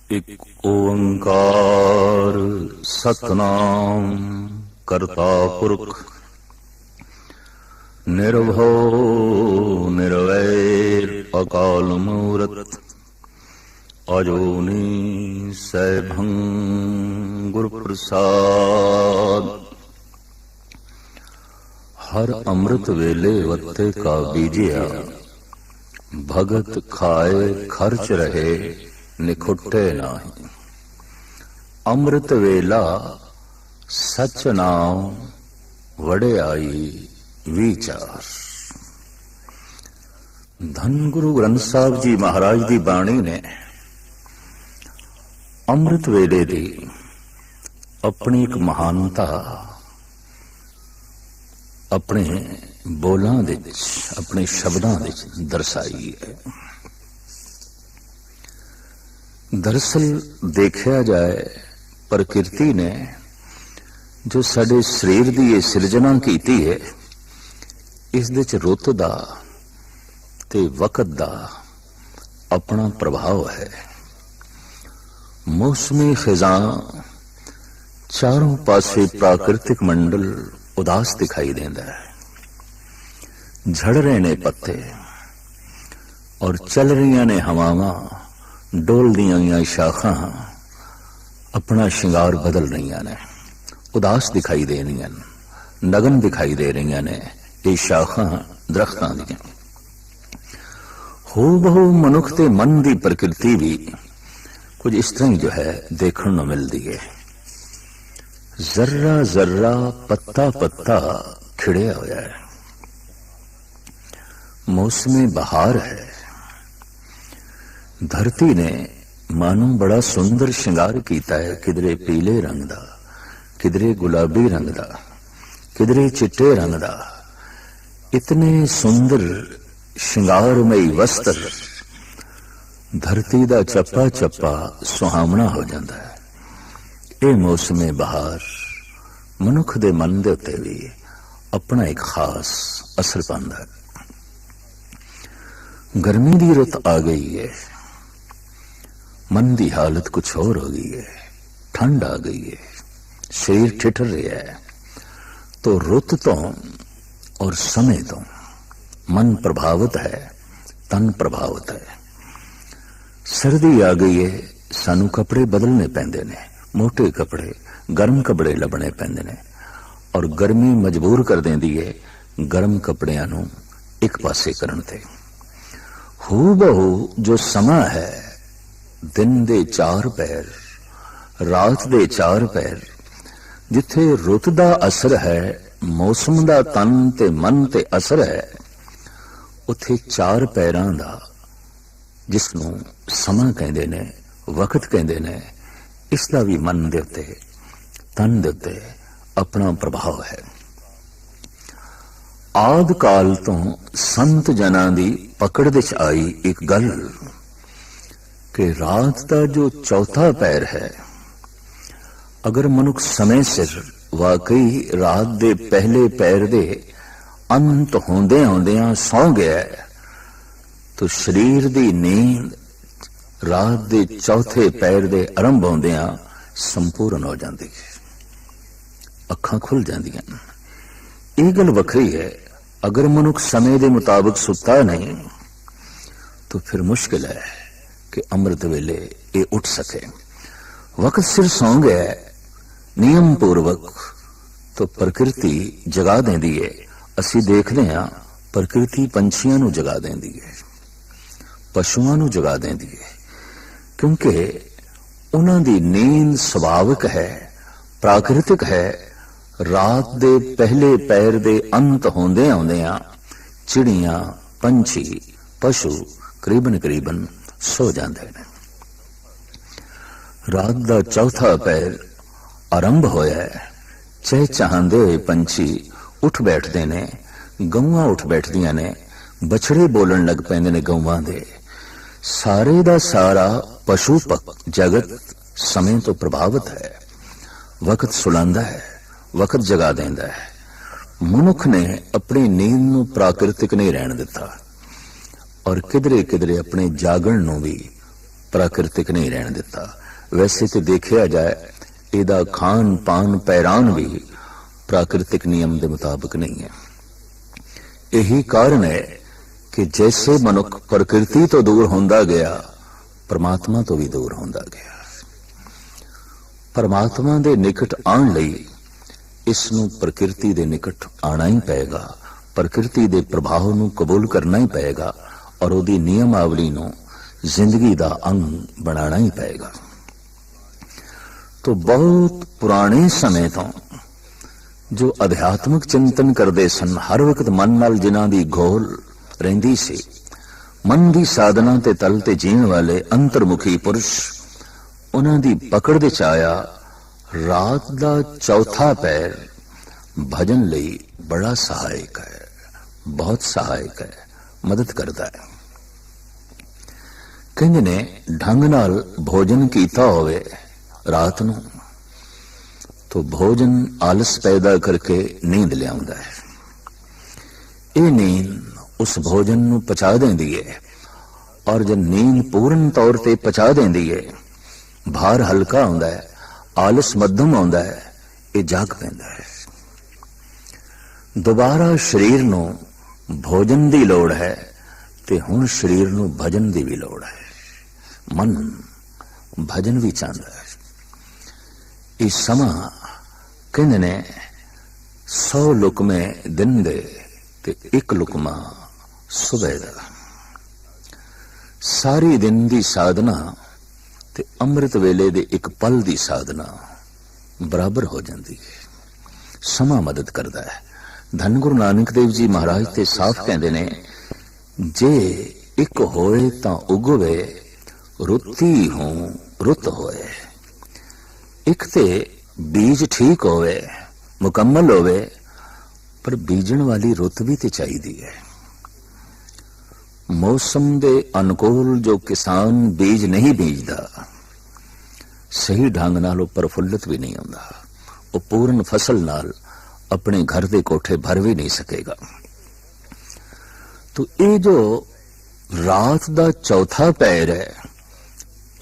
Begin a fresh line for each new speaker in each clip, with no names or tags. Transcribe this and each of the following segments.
एक ओंकार सतनाम करता पुरख निर्भव निर्वैर अकाल मूरत अजोनी सैभं गुरु प्रसाद। हर अमृत वेले वत्ते का बीजिया भगत खाए खर्च रहे निखुटे नाही। अमृत वेला सच नाम वड़े आई विचार। धन गुरु ग्रंथ साहब जी महाराज दी बाणी ने अमृत वेले दी अपनी एक महानता अपने बोलां दे विच अपने शब्दां दे विच दर्शाई है। दरअसल देखा जाए प्रकृति ने जो साडे शरीर की ये सिरजना की है, इस दे च रुत दा ते वक्त दा अपना प्रभाव है। मौसमी खिजा चारों पासे प्राकृतिक मंडल उदास दिखाई देता है। झड़ रहे ने पत्ते और चल रही ने हवावां, डोल दियां शाखा अपना श्रृंगार बदल रही ने, उदास दिखाई दे रही, नगन दिखाई दे रही ने। ये शाखा दरख्तां दी हो बहु मनुख ते मन की प्रकृति भी कुछ इस तरह जो है देखने को मिलती है। जर्रा जर्रा पत्ता पत्ता खिड़िया होया है। मौसम बहार है। धरती ने मानो बड़ा सुंदर श्रृंगार किया है, किधरे पीले रंग दा, किधरे गुलाबी रंग दा, किधरे चिट्टे रंग दा। इतने सुंदर श्रृंगारमयी वस्त्र धरती दा चप्पा चप्पा सुहावना हो जाता है। ये मौसम बहार मनुख दे मन दे उत्ते भी अपना एक खास असर पांदा है। गर्मी की रुत आ गई है, मन की हालत कुछ और हो गई है, ठंड आ गई है, शरीर ठिठर रहा है। तो रुत तो और समय तो मन प्रभावित है, तन प्रभावित है। सर्दी आ गई है, सानू कपड़े बदलने पैंदे ने, मोटे कपड़े गर्म कपड़े लबने पैंदे ने। और गर्मी मजबूर कर देंदी है गर्म कपड़ियां नू एक पासे करन ते। हू बहु जो समा है, दिन दे 4 पैर, रात दे 4 पैर, जिथे रुत दा असर है, मौसम दा तन ते मन ते असर है, उथे 4 पैरां दा जिसनू समा कहंदे ने, वक्त कहंदे ने, इसका भी मन दे उत्ते तन दे उत्ते अपना प्रभाव है। आद काल तो संत जना दी पकड़ विच आई एक गल कि रात का जो चौथा पैर है, अगर मनुख समय सिर वाकई रात दे पहले पैर दे अंत होंदे होंदियां सौ गया है, तो शरीर दी नींद रात दे चौथे पैर दे आरंभ होंदियां संपूर्ण हो जाती है, अखां खुल जांदियां। यह गल वखरी है। अगर मनुख समय के मुताबिक सुता नहीं तो फिर मुश्किल है कि अमृत वेले ये उठ सके। वक्त सिर सौ गया है नियम पूर्वक तो प्रकृति जगा देंदी है। असी देखते हैं प्रकृति पंछियों नू जगा देंदी है, पशुओं नू जगा देंदी है, क्योंकि उन्हां दी नींद सुभाविक है, प्राकृतिक है। रात दे पहले पैर दे अंत होंदे आउंदियां चिड़ियां, पंछी, पशु करीबन करीबन सो जाते हैं। रात दा चौथा पैर आरंभ होया है। चहचहांदे हुए पंछी उठ बैठते ने, गऊआं उठ बैठदियां ने, बछड़े बोलन लग पैंदे ने गऊआं दे। सारे दा सारा पशु जगत समय तो प्रभावित है। वक्त सुलांदा है, वक्त जगा देंदा है। मनुख ने अपनी नींद नू प्राकृतिक नहीं रहन दिता और किधरे किधरे अपने जागण नू भी प्राकृतिक नहीं रहने दिता। वैसे तो देखा जाए ਇਹਦਾ ਖਾਨ ਪਾਨ ਪਹਿਰਾਨ ਵੀ प्राकृतिक नियम के मुताबिक नहीं है। यही कारण है कि जैसे मनुख प्रकृति तो दूर होंदा गया, परमात्मा तो भी दूर होंदा गया। परमात्मा के निकट आने लई इसनूं प्रकृति के निकट आना ही पेगा, प्रकृति के प्रभाव नूं कबूल करना ही पेगा और उहदी नियमावली नूं जिंदगी का अंग बनाना ही पेगा। तो बहुत पुराने समय तो जो अध्यात्मिक चिंतन करते सन, हर वक्त मन नाल जिन्हां दी घोल रहिंदी सी, मन की साधना ते तल ते जीण वाले अंतर्मुखी पुरुष, उन्हां दी पकड़ दे आया रात दा चौथा पैर भजन लई बड़ा सहायक है, बहुत सहायक है, मदद करता है। कहंदे ने ढंग नाल भोजन कीता होवे रात नूं तो भोजन आलस पैदा करके नींद लियाउंदा है। ये नींद उस भोजन नूं पचा देंदी है और जब नींद पूर्ण तौर ते पचा देंदी है, भार हल्का होंदा है, आलस मध्यम होंदा है, ये जाग पैंदा है। दोबारा शरीर नूं भोजन दी लोड़ है ते हुण शरीर नूं भजन दी भी लोड़ है। मन भजन भी चाहता है। इस समा कहंदे ने 100 लुकमे दिन दे ते 1 लुकमा सुबह दा। सारी दिन दी साधना ते अमृत वेले दे 1 पल दी साधना बराबर हो जाती है। समा मदद करता है। धन गुरु नानक देव जी महाराज ते साफ कहंदे ने, जे एक होए तां उगवे, रुती हो रुत होए। एक ते बीज ठीक होवे, मुकम्मल होवे, पर बीजण वाली रुत भी ते चाहिदी है। मौसम दे अनुकूल जो किसान बीज नहीं बीजदा, सही ढंग नाल प्रफुल्लित भी नहीं होंदा, वो पूर्ण फसल नाल अपने घर दे कोठे भर भी नहीं सकेगा। तो ये जो रात दा चौथा पैर है,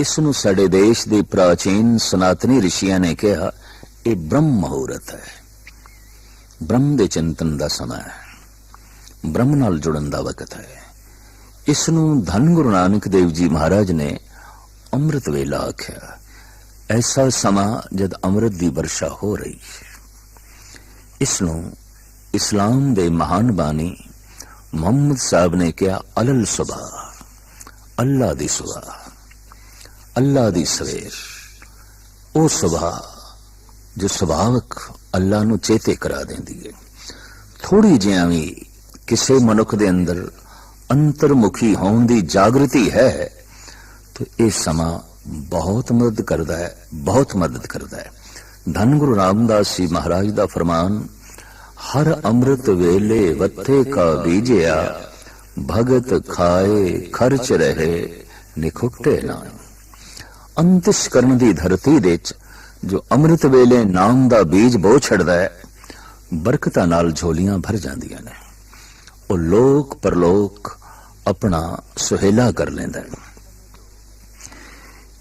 इसनूं साडे देश दे प्राचीन सनातनी ऋषियां ने कहा ये ब्रह्म मुहूर्त है, ब्रह्म दे चिंतन दा समय है, ब्रह्म नाल जुड़न दा वक्त है। इसनूं धन गुरु नानक देव जी महाराज ने अमृत वेला आख्या। ऐसा समा जद अमृत दी वर्षा हो रही है। इसनूं इस्लाम दे महान बानी मोहम्मद साहब ने कहा अलल सुबह, अल्लाह दी सुबह, अल्लाह दी सवेर, ओ सुबह जो सुभावक अल्लाह नूं चेते करा देंदी है। थोड़ी जिहां भी किसी मनुख दे अंदर अंतर्मुखी होने की जागृति है तो यह समा बहुत मदद करता है, बहुत मदद करता है। धन गुरु रामदास जी महाराज का फरमान, हर अमृत वेले वत्थे का बीजिया, भगत खाए खर्च रहे निखुटे ना। अंतिश करन दी धरती दे जो अमृत वेले नाम दा बीज बो छड़दा है, बरकतां नाल झोलियां भर जांदियां ने। वो लोक परलोक अपना सुहेला कर लेंदा है।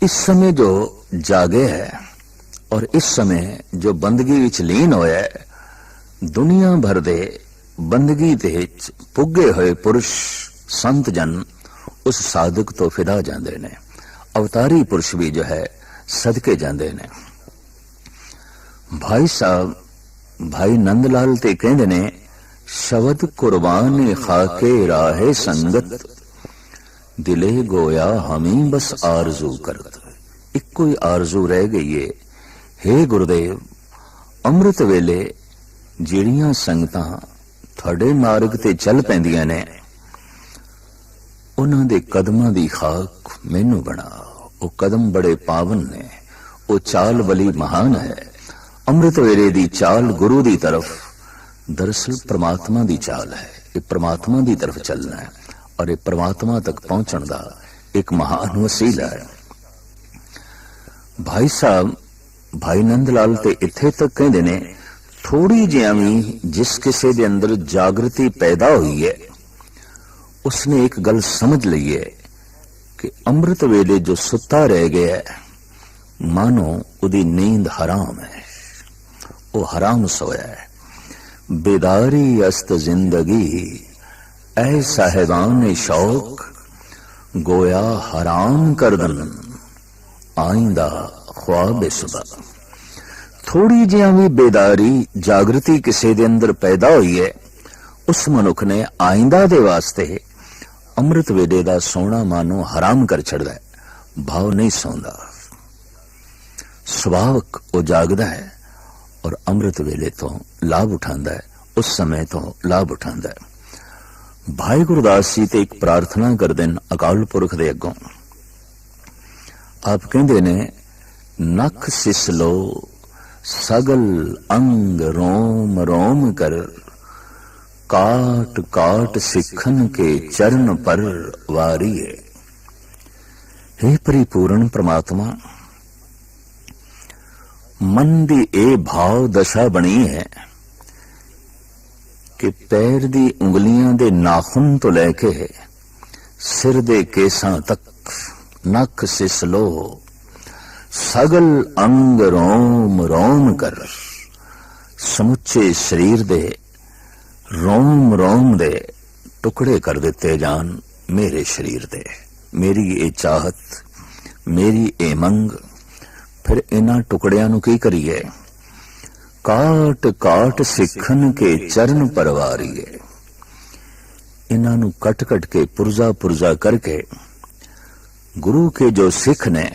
इस समय जो जागे है और इस समय जो बंदगी विच लीन होया है, दुनिया भर दे बंदगी दे पुगे हुए पुरुष संत जन उस साधक तो फिदा जांदे ने। अवतारी पुरुष भी जो है सदके जांदे ने। भाई साहब भाई नंदलाल ते कहंदे ने, शबद कुर्बान खाके राहे संगत, दिले गोया हमी बस आरजू करत। एक कोई आरजू रह गई है, हे गुरुदेव अमृत वेले ਜਿਹੜੀਆਂ ਸੰਗਤਾਂ ਤੁਹਾਡੇ ਮਾਰਗ ਤੇ ਚੱਲ ਪੈਂਦੀਆਂ ਨੇ, ਉਹਨਾਂ ਦੇ ਕਦਮਾਂ ਦੀ ਖਾਕ ਮੈਨੂੰ ਬਣਾ। ਉਹ ਕਦਮ ਬੜੇ ਪਾਵਨ ਨੇ, ਉਹ ਚਾਲ ਬਲੀ ਮਹਾਨ ਹੈ। ਅੰਮ੍ਰਿਤ ਵੇਲੇ ਦੀ ਚਾਲ ਗੁਰੂ ਦੀ ਤਰਫ दरअसल परमात्मा की चाल है। ये परमात्मा की तरफ चलना है और ये परमात्मा तक पहुंचने का एक महान वसीला है। भाई साहब भाई नंदलाल ते इत्थे तक कहते ने, थोड़ी जिहा भी जिस किसी के अंदर जागृति पैदा हुई है, उसने एक गल समझ ली है कि अमृत वेले जो सुता रह गया है, मानो उदी नींद हराम है, वो हराम सोया है। बेदारी अस्त जिंदगी ऐ साहिबान शौक, गोया हराम कर दन आइंदा ख्वाब सुबह। थोड़ी जिहा भी बेदारी जागृति किसी दे अंदर पैदा हुई है, उस मनुख ने आइंदा दे वास्ते अमृत वेले दा सोना मानो हराम कर छड़दा है। भाव नहीं सौंदा, सुभावक वो जागदा है और अमृत वेले तो लाभ उठांदा है, उस समय तो लाभ उठांदा है। भाई गुरदास जी ते एक प्रार्थना कर देन अकाल पुरख दे अगों। आप कहंदे ने, नख सिसलो सगल अंग रोम रोम कर, काट काट सिखन के चरण पर वारिए। हे परिपूर्ण परमात्मा, मन दी ए भाव दशा बनी है कि पैर दी उंगलियां दे नाखून तो लैके सिर दे केसां तक नख सिसलो सगल अंग रोम रोम कर, समुचे शरीर दे रोम रोम दे टुकड़े कर दिते जान मेरे शरीर दे। मेरी ये चाहत, मेरी ये मंग, फिर इन्हां टुकड़ियां नूं की करिए? काट काट सिखन के चरण परवारिए। इन्हां नूं कट कट के पुरजा पुरजा करके गुरु के जो सिख ने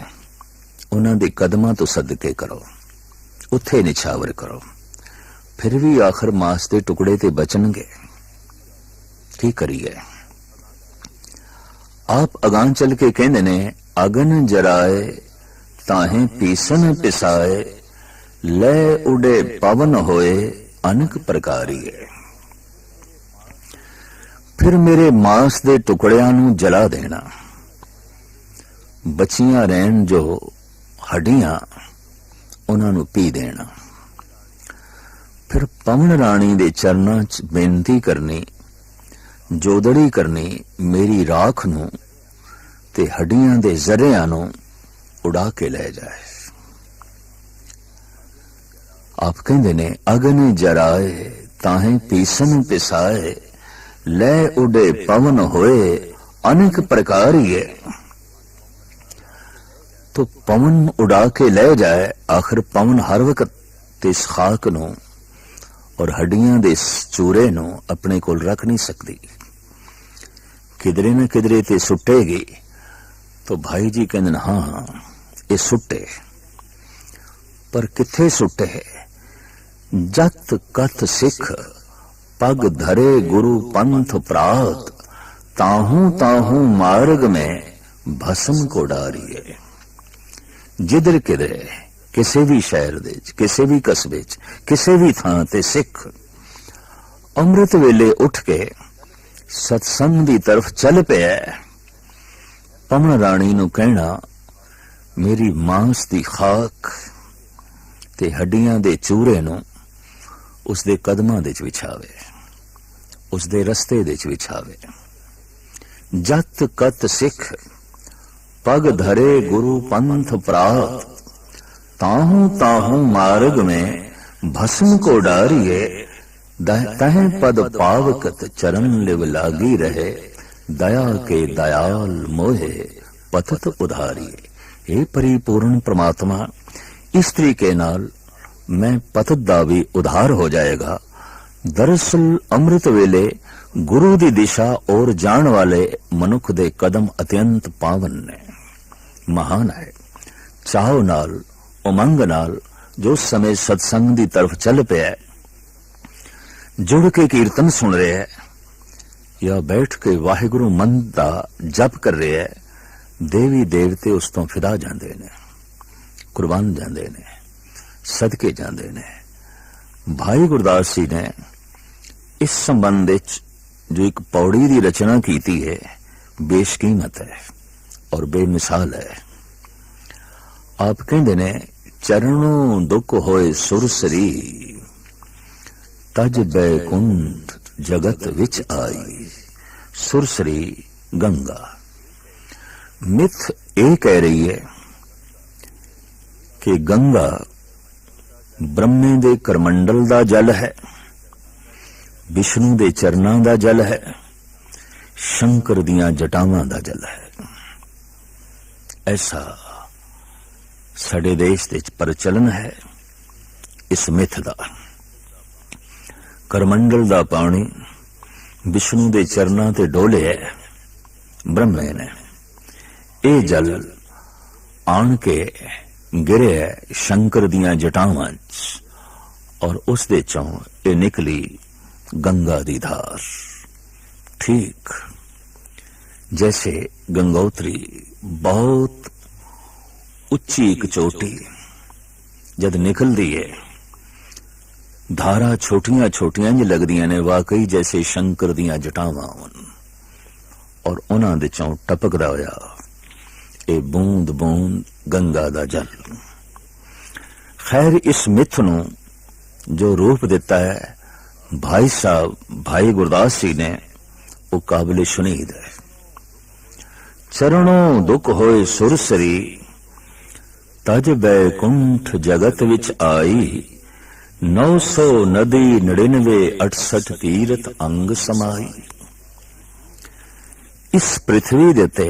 उन्हां दे कदमां तो सदके करो, उत्थे निछावर करो। फिर भी आखिर मांस के टुकड़े ते बचनगे, की करिए? आप अगां चल के कहंदे ने, अगन जराए ताहें पीसन पिसाए, ले उड़े पवन होए अनक प्रकारिए। फिर मेरे मांस दे टुकड़ियां नूं जला देना, बचियां रहन जो हड्डियां उन्हां नूं पी देना। फिर पवन राणी दे चरनां च बेनती करनी, जोदड़ी करनी, मेरी राख नूं ते हड्डियां दे जरियां नूं उड़ा के ले जाए। आप कहंदे ने, अगन जराए ताहें पीसन पिसाए, ले उड़े पवन होए अनेक प्रकारिए। तो पवन उड़ा के ले जाए, आखिर पवन हर वक्त इस खाक नूं और हड्डियां दे चूरे नूं अपने कोल रख नहीं सकती, किधरे न किधरे ते सुटेगी। तो भाई जी कहंदे, हाँ ये सुटे, पर किथे सुटे? जत कथ सिख पग धरे गुरु पंथ प्रात, ताहू ताहू मार्ग में भस्म को डारिए। जिधर किधरे किसी भी शहर दे, किसी भी कस्बे च, किसी भी थां ते सिख अमृत वेले उठ के सत्संग दी तरफ चल पिया। पवन राणी नूं कहना, मेरी मांस दी खाक ते हड्डियां दे चूरे नूं उसदे कदमां दे च विछावे, उसदे रस्ते दे च विछावे। जत कत सिख पग धरे गुरु पंथ प्रात, ताहू ताहू मार्ग में भस्म को डारिए। तह पद पावकत चरण लिव लागी रहे, दया के दयाल मोहे पतत उधारिए। हे परिपूर्ण परमात्मा, इस तरीके नाल मैं पतत दा भी उधार हो जाएगा। दरअसल अमृत वेले गुरु दी दिशा और जान वाले मनुख दे कदम अत्यंत पावन ने, महान है। चाहो नाल उमंग नाल जो समय सत्संग दी तरफ चल पिया, जुड़ के कीर्तन सुन रहे है या बैठ के वाहिगुरु मंत्र दा जप कर रहे है, देवी देवते उस तो फिदा जांदे ने, कुर्बान जांदे ने, सदके जांदे ने। भाई गुरदास जी ने इस संबंध विच जो एक पौड़ी की रचना की है, बेशकीमत है और बेमिसाल है। आप कहंदे ने, चरणों दुख होए सुरसरी, तज बैकुंठ जगत विच आई। सुरसरी गंगा, मिथ ये कह रही है कि गंगा ब्रह्मे दे करमंडल दा जल है, विष्णु दे चरनां दा जल है, शंकर दियां जटावां दा जल है। ऐसा साडे देश दे प्रचलन है इस मिथ दा। करमंडल दा पानी विष्णु दे चरनां ते डोले है ब्रह्मे ने, ये जल आन के गिरे है शंकर दियां जटावां च, और उस दे चों ये निकली गंगा दी धार। ठीक जैसे गंगोत्री बहुत उच्ची एक चोटी जद निकलती है, धारा छोटियां छोटियां ज लगदियां ने, वाकई जैसे शंकर दियां जटावां होन, और उन्हां दे चों टपकदा होया ए बूंद बूंद गंगा दा जल। खैर इस मिथ नूं जो रूप दिता है भाई साहब भाई गुरदास जी ने, वो काबिल शुनीद है। चरणों दुख होए सुरसरी, तज बैकुंठ जगत विच आई, 900 नदी 99 68 तीरथ अंग समाई। इस पृथ्वी दे ते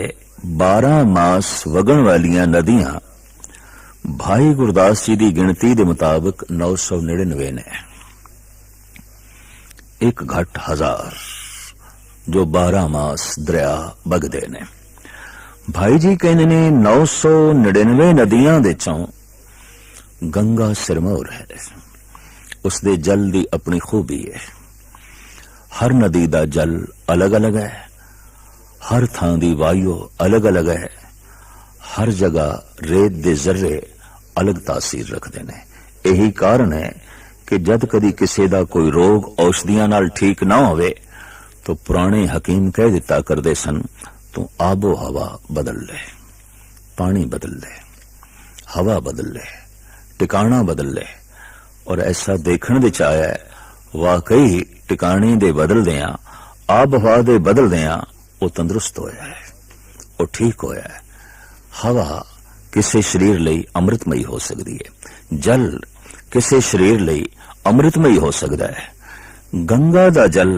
12 मास वगण वालियां नदियां भाई गुरदास जी की गिनती के मुताबिक 999 ने, एक घट 1000 जो 12 मास दरिया बगदे ने। भाई जी कहने ने 999 नदियां दे चों गंगा सिरमौर है, उसदे जल की अपनी खूबी है। हर नदी का जल अलग अलग है, हर थां दी वायु अलग अलग है, हर जगह रेत दे जर्रे अलग तासीर रखते हैं। यही कारण है कि जद कदी किसी का कोई रोग औषधियां नाल ठीक ना होवे तो पुराने हकीम कह दिता करते सन, तू आबो हवा बदल ले, पानी बदल ले, हवा बदल ले, टिकाणा बदल ले। और ऐसा देखने दे आया है, वाकई टिकाणे दे बदल दिया, आब हवा दे बदल दिया, वो तंदुरुस्त होया है, वो ठीक होया है। हवा किसी शरीर लई अमृतमयी हो सकती है, जल किसी शरीर लई अमृतमयी हो सकता है। गंगा दा जल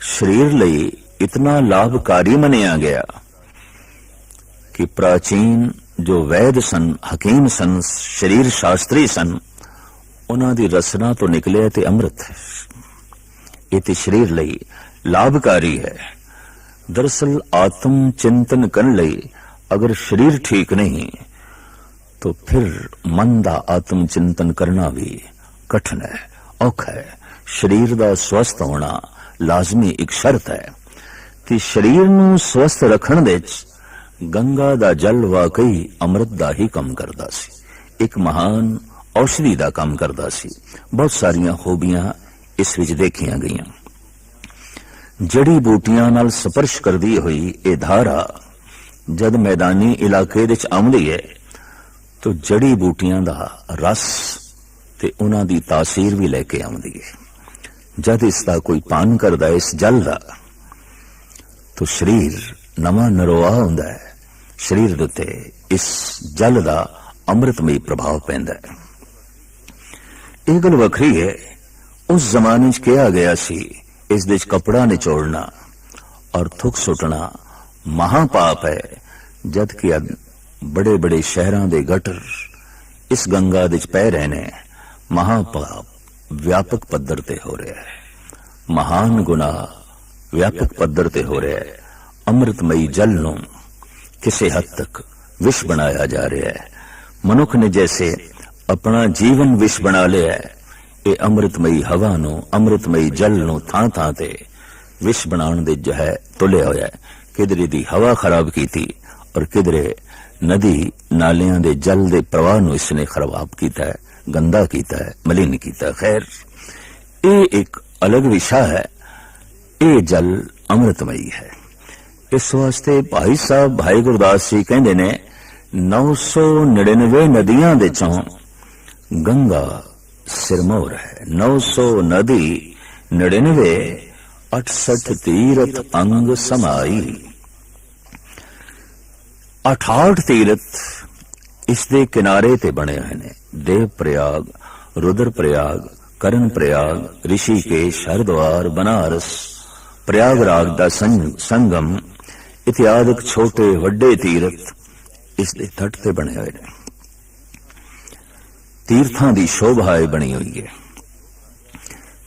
शरीर लई इतना लाभकारी मनिया गया कि प्राचीन जो वैद सन, हकीम सन, शरीर शास्त्री सन, उन्हां दी रसना तो निकले ते अमृत है। ये ते शरीर लई लाभकारी है। दरअसल आत्म चिंतन करने लई अगर शरीर ठीक नहीं तो फिर मन दा आत्म चिंतन करना भी कठिन है, औखा है। शरीर दा स्वस्थ होना लाजमी एक शर्त है कि शरीर नूं स्वस्थ रखण दे गंगा दा जल वाकई अमृत दा ही काम करदा सी, एक महान औषधि दा काम करदा सी। बहुत सारियां खूबियां इस विच देखियां गईयां। जड़ी बूटियां नाल स्पर्श करदी हुई ये धारा जद मैदानी इलाके विच आउंदी है तो जड़ी बूटियां दा रस ते उन्हां दी तासीर भी लेके आउंदी है। जद इसका कोई पान करदा इस जल दा तो शरीर नवा नरोआ हुंदा है, शरीर दे उत्ते इस जल दा अमृतमई प्रभाव पैंदा है। ये गल वखरी है, उस जमाने च कहा गया सी इस दे कपड़ा निचोड़ना और थुक सुटना महापाप है, जबकि बड़े बड़े शहरों के गटर इस गंगा दे पै रहे ने। महापाप व्यापक पद्धर ते हो रहा है, महान गुनाह व्यापक पद्धर ते हो रहा है। अमृतमयी जल नूं किसी हद तक विष बनाया जा रहा है। मनुख ने जैसे अपना जीवन विष बना लिया है, ये अमृतमयी हवा नूं, अमृतमयी जल नूं थां थां ते विष बनाने दे जो है तुलिया होया है। किधरे दी हवा खराब की थी और किधरे नदी नालियां दे जल दे प्रवाह नूं इसने खराब किया है, गंदा किया है, मलिन किया। खैर ये एक अलग विषय है। ये जल अमृतमयी है। इस वास्ते भाई साहब भाई गुरदास जी कहते ने 999 नदियां दे चों गंगा सिरमौर है। 900 नदी 99 68 तीरथ अंग समाई। 68 ਤੀਰਥ ਇਸ ਦੇ ਕਿਨਾਰੇ ਤੇ ਬਣੇ ਹੋਏ ਨੇ। ਦੇਵ ਪ੍ਰਯਾਗ, ਰੁਦਰ ਪ੍ਰਯਾਗ, ਕਰਨ ਪ੍ਰਯਾਗ, ਰਿਸ਼ੀਕੇਸ਼, ਹਰਿਦੁਆਰ, ਬਨਾਰਸ, ਪ੍ਰਯਾਗਰਾਜ ਦਾ ਸੰਗਮ ਇਤਿਆਦਿਕ ਛੋਟੇ ਵੱਡੇ ਤੀਰਥ ਇਸ ਦੇ ਤੱਟ ਤੇ ਬਣੇ ਹੋਏ ਨੇ। ਤੀਰਥਾਂ ਦੀ ਸ਼ੋਭਾ ਬਣੀ ਹੋਈ ਹੈ।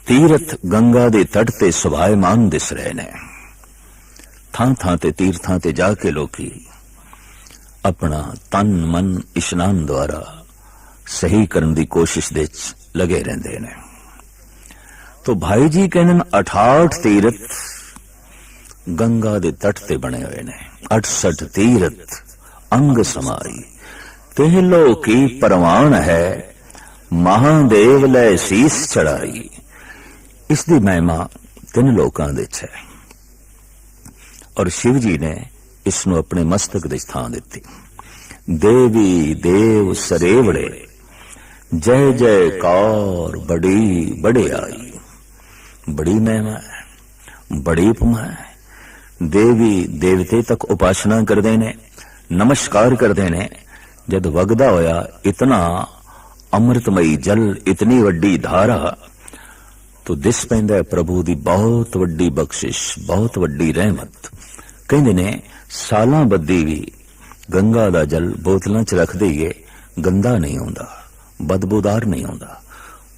ਤੀਰਥ ਗੰਗਾ ਦੇ ਤੱਟ ਤੇ ਸੁਭਾਇਮਾਨ ਦਿਸ ਰਹੇ ਨੇ। ਥਾਂ ਥਾਂ ਤੇ ਤੀਰਥਾਂ ਤੇ ਜਾ ਕੇ ਲੋਕੀ ਆਪਣਾ ਤਨ ਮਨ ਇਸ਼ਨਾਨ ਦੁਆਰਾ ਸਹੀ ਕਰਨ ਦੀ ਕੋਸ਼ਿਸ਼ ਦੇ ਵਿੱਚ ਲਗੇ ਰਹਿੰਦੇ ਨੇ। तो भाई जी कहने 68 तीरथ गंगा दे तट ते बने हुए ने। 68 तीरथ अंग समाई तेहलो की परवान है, महादेव लै सीस चढ़ाई। इस दी महिमा 3 लोकां दे है और शिव जी ने इसनों अपने मस्तक दे स्थान दिती। देवी देव सरेवड़े जय जयकार बड़ी बड़े आई। बड़ी महिमा है, बड़ी उपमा है। देवी देवते तक उपासना करते ने, नमस्कार करते ने। जद वगदा होया इतना अमृतमयी जल, इतनी वड्डी धारा, तो दिस पैंदा है प्रभु दी बहुत वड्डी बख्शिश, बहुत वड्डी रहमत। कहंदे ने सालां बद्दी भी गंगा दा जल बोतलां च रख दईए, गंदा नहीं होंदा, बदबूदार नहीं होंदा,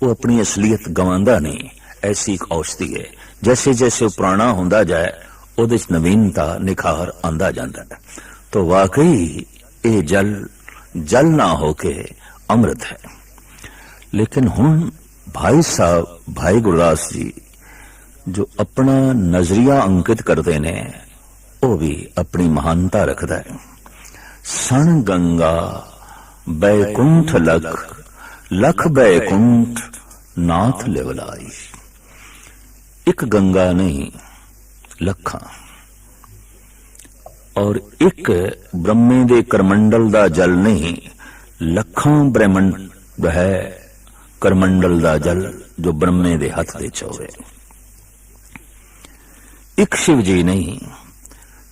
वो अपनी असलियत गवांदा नहीं। ऐसी एक औषधि है। जैसे जैसे पुराना होंदा जाए उहदे च नवीनता निखार आंदा जांदा है। तो वाकई ये जल जल ना होके अमृत है। लेकिन हुण भाई साहब, भाई गुरदास जी जो अपना नजरिया अंकित करते ने, वो भी अपनी महानता रखता है। सन गंगा बैकुंठ लख, लख बैकुंठ नाथ लेवलाई। एक गंगा नहीं लखा, और एक ब्रह्मे दे करमंडल दा जल नहीं, लखां ब्रह्मंड है करमंडल दा जल जो ब्रह्मे दे हथ दे चोवे। एक शिव जी नहीं,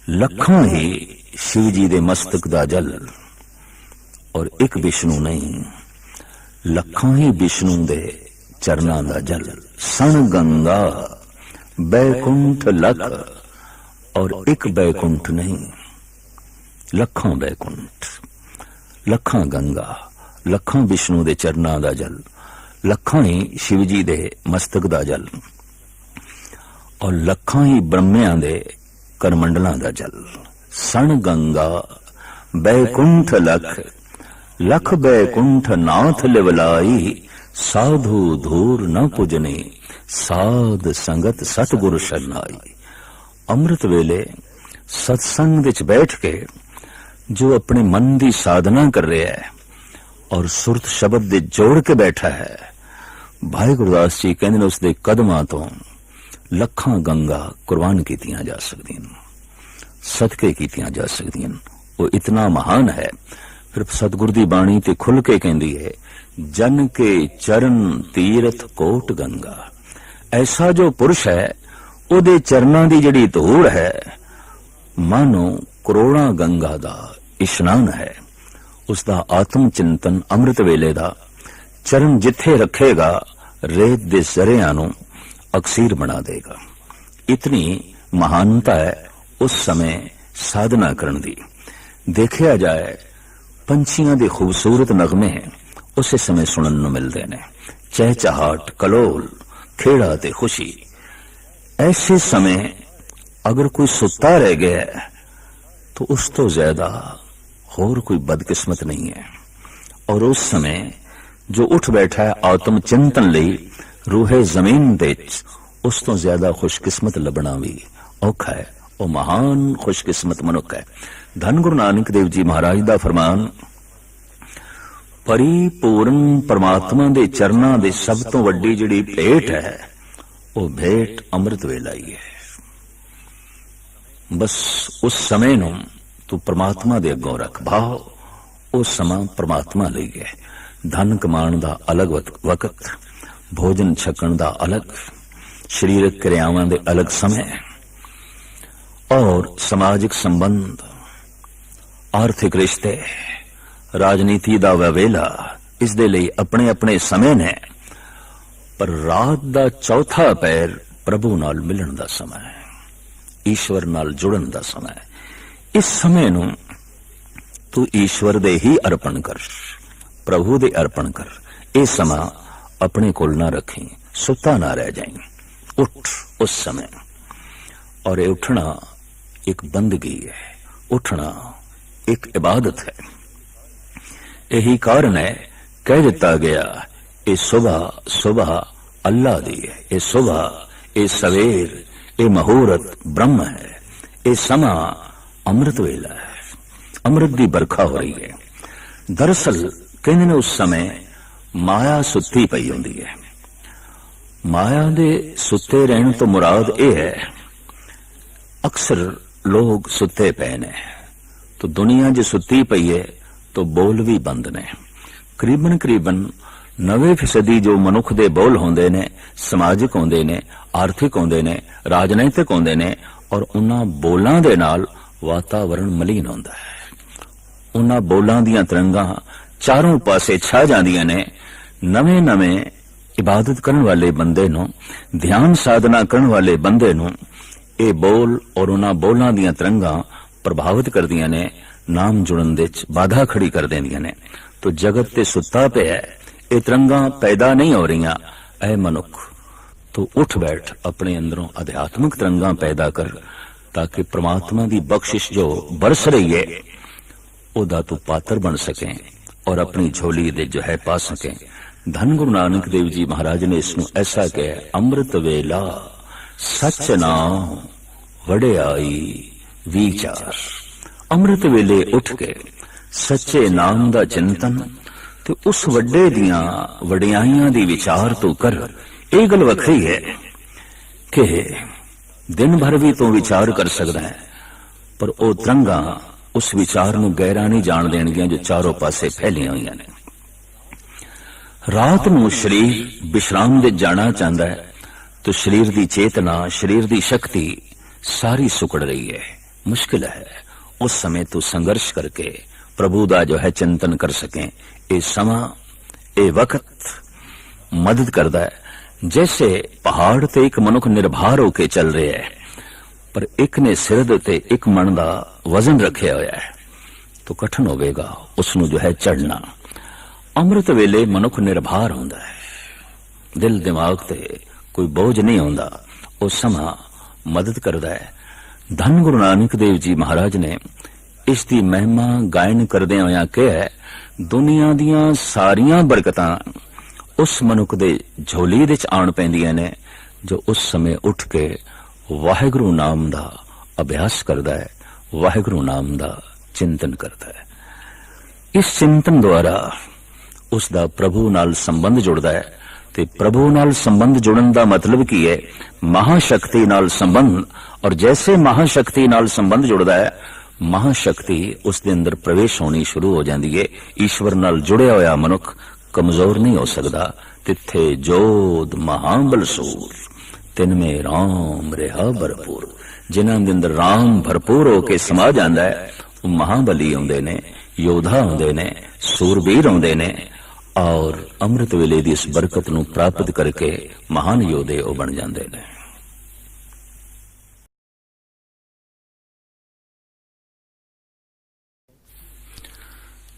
लखां ही शिव जी दे मस्तक दा जल, और एक विष्णु नहीं, लखां ही विष्णु दे चरना दा जल। सन गंगा बैकुंठ लख, और एक बैकुंठ नहीं, लखां बैकुंठ, लखां गंगा, लखां विष्णु दे चरना दा जल, लखां ही शिव जी दे मस्तक दा जल, और लखां ही ब्रह्मिया दे करमंडलां दा जल। सन गंगा बैकुंठ लख, लख बैकुंठ नाथ लिवलाई। साधु धूर न पुजने, साध संगत सतगुरु शरनाई। अमृत वेले सत्संग विच बैठ के जो अपने मन की साधना कर रहा है और सुरत शब्द दे जोड़ के बैठा है, भाई गुरदास जी कहते उस दे कदमां तो लखां गंगा कुर्बान कीतियां जा सकदियां, सदके कीतियां जा सकदियां। वो इतना महान है। फिर सतगुर दी बाणी ते खुल के कहती है, जन के चरण तीरथ कोट गंगा। ऐसा जो पुरुष है उहदे चरनां दी जिहड़ी धूड़ है मानो करोड़ां गंगा दा इशनान है। उसका आत्म चिंतन अमृत वेले दा चरण जिथे रखेगा रेत दे जरियां नूं अक्सीर बना देगा। इतनी महानता है उस समय साधना करन दी। देखिया जाए पंछियां दे खूबसूरत नगमे उस समय सुनन नूं मिलदे ने, चहचहाट, कलोल, खेड़ा ते खुशी। ऐसे समय अगर कोई सुता रह गया तो उस तो ज्यादा होर कोई बदकिस्मत नहीं है। और उस समय जो उठ बैठा है आत्म चिंतन लई रूहे जमीन दे, उस तो ज्यादा खुशकिस्मत लभना भी औखा है। वो महान खुशकिस्मत मनुख है। धन गुरु नानक देव जी महाराज दा फरमान, परिपूर्ण परमात्मा दे चरना दे सब तो वड्डी जिहड़ी भेंट है वो भेंट अमृत वेला ही है। बस उस समय नूं तू परमात्मा दे अगों रख भाव। उस समय परमात्मा लई है। धन कमाण दा अलग वक्त, भोजन छकण दा अलग, शरीरक क्रियावां दे अलग समय, और समाजिक संबंध ਆਰਥਿਕ ਰਿਸ਼ਤੇ, ਰਾਜਨੀਤੀ ਦਾ ਵਵੇਲਾ, ਇਸ ਦੇ ਲਈ ਆਪਣੇ ਆਪਣੇ ਸਮੇਂ ਨੇ। ਪਰ ਰਾਤ ਦਾ ਚੌਥਾ ਪੈਰ ਪ੍ਰਭੂ ਨਾਲ ਮਿਲਣ ਦਾ ਸਮਾਂ ਹੈ, ਈਸ਼ਵਰ ਨਾਲ ਜੁੜਨ ਦਾ ਸਮਾਂ ਹੈ। ਇਸ ਸਮੇਂ ਨੂੰ ਤੂੰ ਈਸ਼ਵਰ ਦੇ ਹੀ ਅਰਪਣ ਕਰ, ਪ੍ਰਭੂ ਦੇ ਅਰਪਣ ਕਰ। ਇਹ ਸਮਾਂ ਆਪਣੇ ਕੋਲ ਨਾ ਰੱਖੀ, ਸੁੱਤਾ ਨਾ ਰਹਿ ਜਾਈਂ, ਉੱਠ ਉਸ ਸਮੇਂ। ਔਰ ਇਹ ਉੱਠਣਾ ਇੱਕ ਬੰਦਗੀ ਹੈ, ਉੱਠਣਾ ਇੱਕ ਇਬਾਦਤ ਹੈ। यही कारण है, कह दिता गया ये सुबह सुबह अल्लाह दी है, ये सुबह, ये सवेर, ये मुहूर्त ब्रह्म है, ये समा अमृत वेला है, अमृत की बरखा हो रही है। दरअसल कहने ने उस समय माया सुती पई होंदी है। माया दे सुते रहने तो मुराद यह है, अक्सर लोग सुते पे ने, तो दुनिया जो सुती पई है तो बोल भी बंद ने। करीबन करीबन 90% जो मनुख दे बोल होंदे ने, समाजिक होंदे ने, आर्थिक होंदे ने, राजनीतिक होंदे ने, और उन्हां बोलां दे नाल वातावरण मलीन होंदा है। उन्हां बोलां दीयां तरंगां चारों पासे छा जांदियां ने। नवे नवे इबादत करन वाले बंदे नूं, ध्यान साधना करन वाले बंदे नूं ये बोल और उन्हां बोलां दीयां तरंगां प्रभावित करदियां ने, नाम जुड़न दे बाधा खड़ी कर देंदियां ने। तो जगत ते सुता पे है, ये तरंगां पैदा नहीं हो रही। ऐ मनुख, तो उठ बैठ, अपने अंदरों आध्यात्मिक तरंगां पैदा कर, ताकि परमात्मा की बख्शिश जो बरस रही है ओदा तू पात्र बन सके और अपनी झोली दे जो है पा सके। धन गुरु नानक देव जी महाराज ने इसनूं ऐसा कहा, अमृत वेला सच नाम वड़ियाई विचार। अमृत वेले उठ के सच्चे नाम दा चिंतन ते उस वड्डे दियां वडियाइयां दी विचार तू कर। ये गल वखरी है कि दिन भर भी तू विचार कर सकदा है, पर ओ तरंगां उस विचार नूं गहरा नहीं जान देणगियां जो चारों पासे फैलियां होईयां ने। रात नूं शरीर विश्राम दे जाना चाहता है तो शरीर दी चेतना, शरीर दी शक्ति सारी सुकड़ रही है, मुश्किल है। उस समय तू संघर्ष करके प्रभु दा जो है चिंतन कर सके। ये समा, ये वक्त मदद करता है। जैसे पहाड़ ते एक मनुख निर्भर होके चल रहे है, पर एक ने सिर दे ते एक मन दा वजन रखे होया है, तो कठिन होवेगा उसनू जो है चढ़ना। अमृत वेले मनुख निर्भर होंदा है, दिल दिमाग ते कोई बोझ नहीं होंदा। उस समा मदद करता है। धन गुरु नानक देव जी महाराज ने इसकी महिमा गायन करदे होया कहा, दुनिया दियां सारियां बरकतां उस मनुख दे झोली दे च आण पैंदियां ने जो उस समय उठ के वाहिगुरु नाम दा अभ्यास करदा है, वाहिगुरु नाम दा चिंतन करदा है। इस चिंतन द्वारा उसका प्रभु नाल संबंध जुड़दा है। ते प्रभु नाल संबंध जुड़न दा मतलब की है, महाशक्ति नाल संबंध। और जैसे महाशक्ति नाल संबंध जुड़दा है, महाशक्ति उसके अंदर प्रवेश होनी शुरू हो जाती है। ईश्वर नाल जुड़िया होया मनुख कमजोर नहीं हो सकता। तिथे जोध महाबल सूर, तिनमें राम रहा भरपूर। जिन्हां दे अंदर राम भरपूर होके समा जांदा है, वो महाबली आउंदे ने, योद्धा आउंदे ने, सूरबीर आउंदे ने, और अमृत वेले दी इस बरकत नूं प्राप्त करके महान योधे वो बन जांदे ने।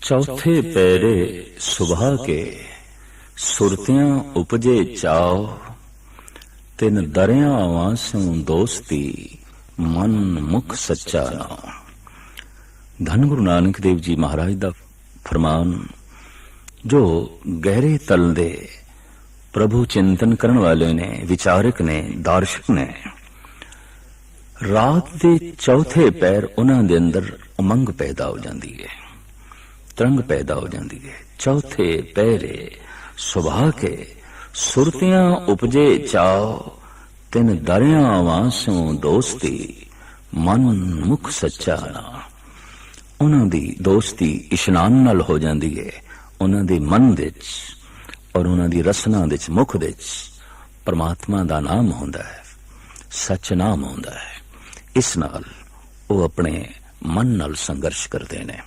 चौथे पैरे सुबह के सुरतियां उपजे चाव, तिन दरियावां सो दोस्ती मन मुख सच्चा नाम। धन गुरु नानक देव जी महाराज दा फरमान, जो गहरे तल दे प्रभु चिंतन करने वाले ने, विचारक ने, दार्शक ने, रात दे चौथे पैर उन्हां दे अंदर उमंग पैदा हो जाती है, तरंग पैदा हो जाती है। चौथे पैरे सुबह के सुरतियां उपजे चाव, तिन दरियावां सो दोस्ती मन मुख सच्चा नाम। उन्हां दी दोस्ती इशनान नाल हो जाती है। उन्हां दे मन दे और उन्हां दी रसना दे मुख दे परमात्मा दा नाम होंदा है, सच नाम होंदा है। इस नाल वो अपने मन नाल संघर्ष करते ने।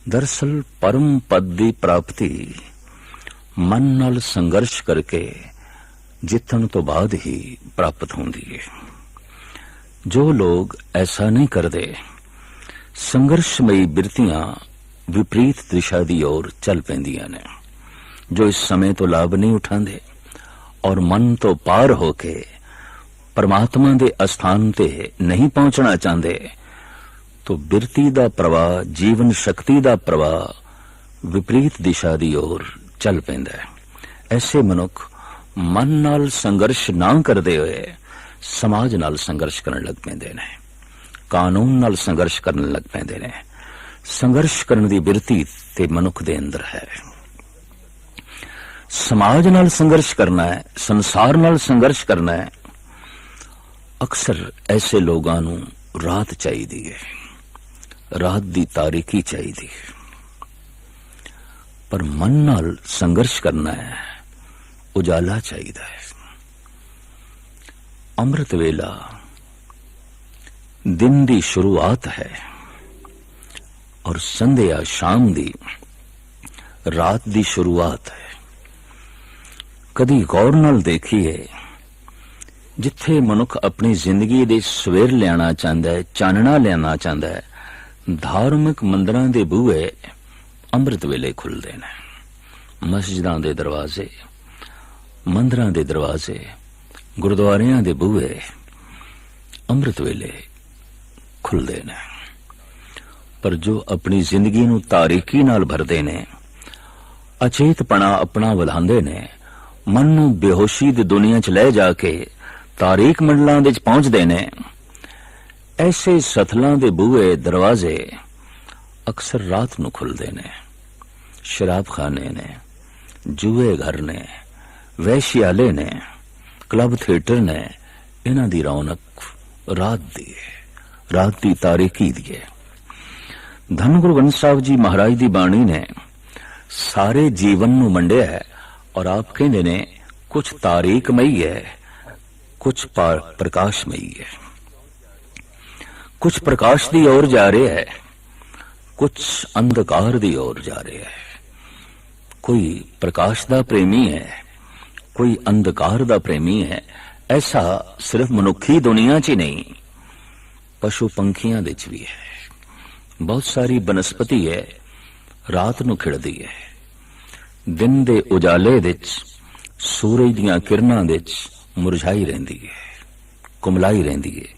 दरअसल परम पद की प्राप्ति मन नाल संघर्ष करके जितन तो बाद ही प्राप्त होंदी है। जो लोग ऐसा नहीं करते, संघर्षमयी बिरतियां विपरीत दिशा की ओर चल पैंदियां ने। जो इस समय तो लाभ नहीं उठाते और मन तो पार होके परमात्मा के अस्थान ते नहीं पहुंचना चाहते, तो बिरती दा प्रवाह, जीवन शक्ति दा प्रवाह विपरीत दिशा की ओर चल पैंदा है। ऐसे मनुख मन नाल संघर्ष ना करते हुए समाज नाल संघर्ष करने लग पैंदे ने, कानून नाल संघर्ष करने लग पैंदे ने। संघर्ष करने की बिरती ते मनुख दे अंदर है। समाज नाल संघर्ष करना है, संसार नाल संघर्ष करना है। अक्सर ऐसे लोगां नूं रात चाहिदी है, रात दी तारीकी चाहिदी है। पर मन नाल संघर्ष करना है, उजाला चाहिदा है। अमृत वेला दिन दी शुरुआत है और संध्या शाम दी रात दी शुरुआत है। कदी गौर नाल देखिए, जिथे मनुख अपनी जिंदगी दे सवेर लियाना चाहता है, चानना लियाना चाहता है, धार्मिक मंदिरां दे बूहे अमृत वेले खुलदे ने। मस्जिदां दे दरवाजे, मंदिरां दे दरवाजे, गुरुद्वारियां दे बूहे अमृत वेले खुलदे ने। पर जो अपनी जिंदगी नूं तारीकी नाल भरदे ने, अचेतपना अपना वधांदे ने, मन नूं बेहोशी दी दुनिया च ले जाके तारीक मंडलां दे च पहुंचदे ने, ऐसे सथलां दे बूहे दरवाजे अक्सर रात नूं खुलदे ने। शराबखाने ने, जुए घर ने, वैश्यालय ने, क्लब थिएटर ने, इन्हां दी रौनक रात दी है, रात दी तारीकी दी है। धन गुरु ग्रंथ साहिब जी महाराज दी बाणी ने सारे जीवन नूं वंडिया है और आप कहंदे ने कुछ तारीकमई है, कुछ प्रकाशमई है। कुछ प्रकाश दी ओर जा रहे है, कुछ अंधकार दी ओर जा रहे है। कोई प्रकाश दा प्रेमी है, कोई अंधकार दा प्रेमी है। ऐसा सिर्फ मनुखी दुनिया च ही नहीं, पशु पंखियां दे च भी है। बहुत सारी बनस्पति है रात नूं खिड़दी है, दिन दे उजाले दे च, सूरज दीयां किरणां दे च मुरझाई रहंदी है, कुमलाई रहंदी है।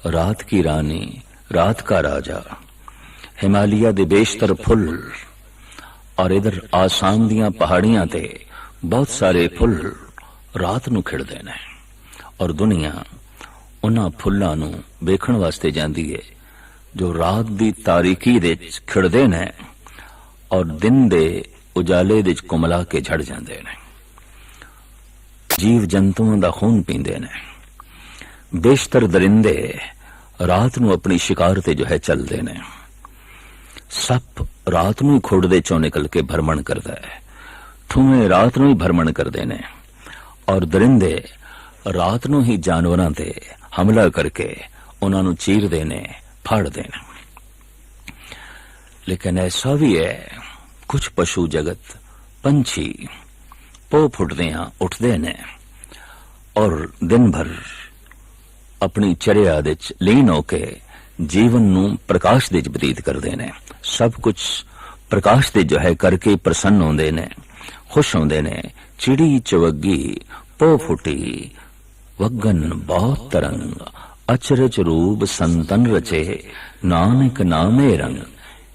रात की रानी, रात का राजा, हिमालय दे बेशतर फुल और इधर आसाम दीयां पहाड़ियां ते बहुत सारे फुल रात नूं खिड़दे ने और दुनिया उन्हां फुल्लां नूं वेखण वास्ते जांदी है जो रात दी तारीकी दे खिड़दे ने और दिन दे उजाले दे कुमला के झड़ जांदे ने। जीव जंतुओं दा खून पींदे ने। बेशतर दरिंदे रात नूं अपनी शिकार ते जो है चलदे ने। सप रात नूं खुड़दे चों निकल के भरमण करदा है, ठूमे रात नूं ही भरमण करदे ने और दरिंदे रात नूं ही जानवरां ते हमला करके उन्हां नूं चीरदे ने, फाड़दे ने। लेकिन ऐसा भी है, कुछ पशु जगत, पंछी पो फुटदियां उठदे ने और दिन भर अपनी चर्या दे च लीन होके जीवन नूं प्रकाश दे च बतीत करदे ने। सब कुछ प्रकाश दे जो है करके प्रसन्न होंदे ने, खुश होंदे ने। चिड़ी चवगी पो फुटी वगन बहुत तरंग, अचरज रूप संतन रचे, नानक नामे रंग।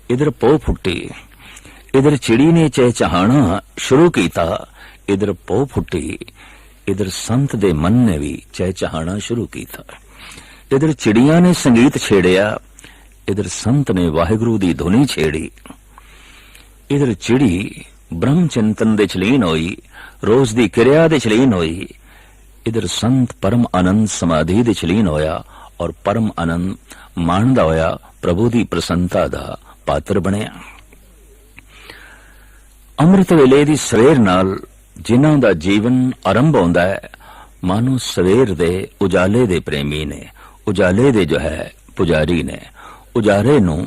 इधर पो फुटी, इधर चिड़ी ने चहचहाना शुरू कीता, इधर पो फुटी, इधर संत दे मन ने भी चहचहाना शुरू कीता। इधर चिड़िया ने संगीत छेड़िया, इधर संत ने वाहिगुरु दी धुनी छेड़ी। इधर चिड़ी ब्रह्म चिंतन दे चलीन होई, रोज दी क्रिया दे चलीन होई। इधर संत परम आनंद समाधि दे चलीन होया और परम आनंद माणदा होया, प्रभु दी प्रसन्नता दा पात्र बनया। अमृत वेले दी सवेर नाल जिन्हां दा जीवन आरंभ होंदा है, मानो सवेर दे उजाले दे प्रेमी ने, उजाले दे जो है पुजारी ने। उजारे नूं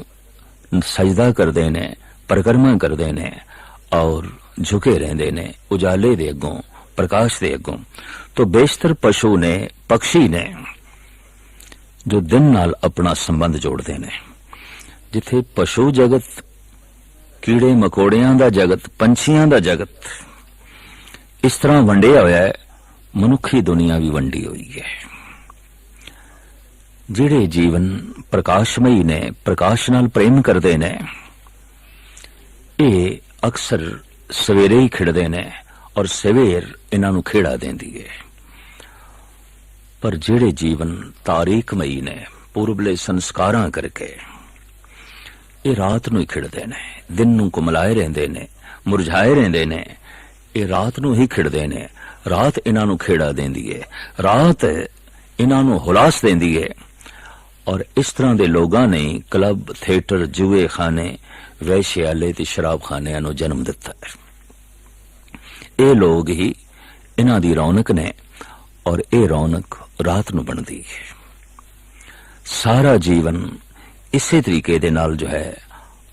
सजदा करदे ने, परिक्रमा करदे ने और झुके रहंदे ने उजाले दे अगों, प्रकाश दे अगों। तो बेशतर पशु ने, पक्षी ने जो दिन नाल अपना संबंध जोड़ते ने। जिथे पशु जगत, कीड़े मकोड़ियां दा जगत, पंछियां दा जगत इस तरह वंडिया होया है, मनुखी दुनिया भी वंडी हुई है। जिहड़े जीवन प्रकाशमयी ने, प्रकाश नाल प्रेम करते ने, ये अक्सर सवेरे ही खिड़दे ने और सवेर इन्हां नूं खेड़ा देंदी है। पर जिहड़े जीवन तारीखमई ने, पूर्वले संस्कारां करके ये रात नूं ही खिड़दे ने, दिन नूं कुमलाए रहंदे ने, मुरझाए रहंदे ने, ये रात नूं ही खिड़दे ने। रात इन्हां नूं खेड़ा देंदी है, रात इन्हां नूं हुलास देंदी है। और इस तरह के लोगों ने क्लब, थिएटर, जुए खाने, वैश्यालय ते शराब खानियां नूं जन्म दिता है। ये लोग ही इन्हां दी रौनक ने और ये रौनक रात नूं बनदी है। सारा जीवन इसे तरीके दे नाल जो है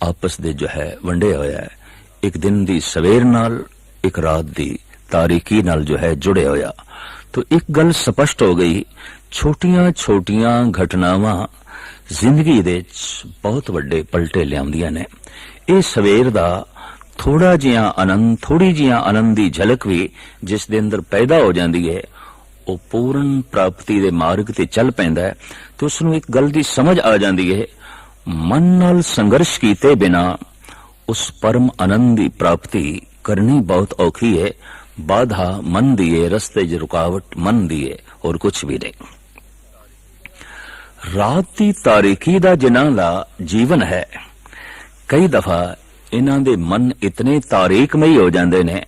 आपस दे जो है वंडे होया है। एक दिन दी सवेर नाल, एक रात दी तारीकी नाल जो है जुड़े होया। तो एक गल स्पष्ट हो गई, छोटियां छोटियां घटनावां जिंदगी दे बहुत वड्डे पलटे लियाउंदियां ने। ये सवेर दा थोड़ा जिहा आनंद, थोड़ी जिहा आनंद दी झलक भी जिस दे अंदर पैदा हो जाती है, वो पूर्ण प्राप्ति दे मार्ग ते चल पैंदा है। तो उसनूं एक गल दी समझ आ जाती है, मन नाल संघर्ष कीते बिना उस परम आनंद दी प्राप्ति करनी बहुत औखी है। बाधा मन दी है, रस्ते च रुकावट मन दी है, और कुछ भी नहीं। रात की तारीकी दा जिन्हां दा जीवन है, कई दफा इन्हां दे मन इतने तारीकमई हो जाते ने,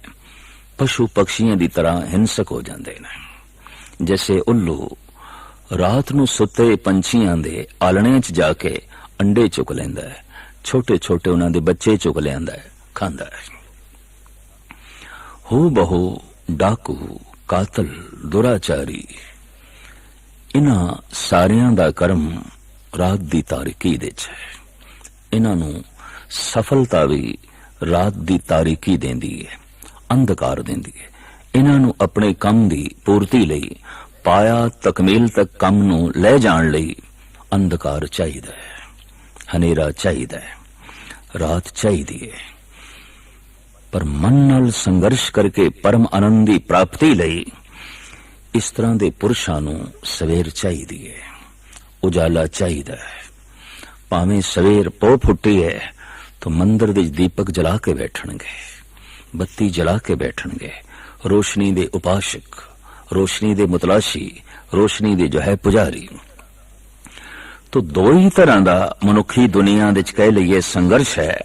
पशु पक्षियों की तरह हिंसक हो जाते ने। जैसे उल्लू रात नूं सुते पंछियां दे आलणियां च जाके अंडे चुक लैंदा है, छोटे छोटे उन्हां दे बच्चे चुक लियांदा है, खांदा है। हो बहु डाकू, कातल, दुराचारी, इन्हां सारियां दा कर्म रात दी तारीकी दे च है। इन्हां नूं सफलता भी रात दी तारीकी देंदी है, अंधकार देंदी है। इन्हां नूं अपने काम दी पूर्ति लई, पाया तकमील तक काम नूं ले जाण लई अंधकार चाहीदा है, हनेरा चाहीदा है, रात चाहीदी है। पर मन नाल संघर्ष करके परम आनंद दी प्राप्ति लई इस तरह दे पुरुषां नूं सवेर चाहीदी है, उजाला चाहीदा है। भावें सवेर पो फुट्टी है तो मंदिर दे दीपक जला के बैठणगे, बत्ती जला के बैठणगे। रोशनी दे उपासक, रोशनी दे मुतलाशी, रोशनी दे जो है पुजारी। तो दो ही तरह दा मनुखी दुनिया दे कह लईए संघर्ष है।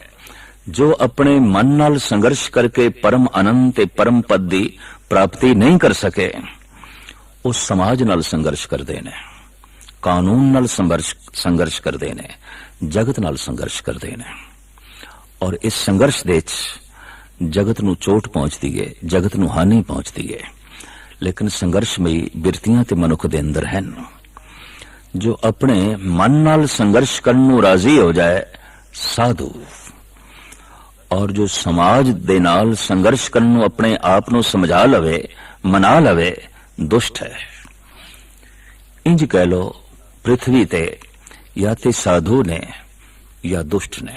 जो अपने मन नाल संघर्ष करके परम आनंद ते परम पद दी प्राप्ति नहीं कर सके, वो समाज नाल संघर्ष करते ने, कानून नाल संघर्ष करते ने, जगत नाल संघर्ष करते ने। और इस संघर्ष दे जगत नूं चोट पहुंचती है, जगत नूं हानि पहुंचती है। लेकिन संघर्षमई बिरतियां ते मनुख दे अंदर हैं। जो अपने मन नाल संघर्ष करन नूं राजी हो जाए, साधु। और जो समाज दे नाल संघर्ष करन नूं अपने आप नूं समझा लवे, मना लवे, दुष्ट है। इंज कह लो, पृथ्वी ते या ते साधु ने या दुष्ट ने,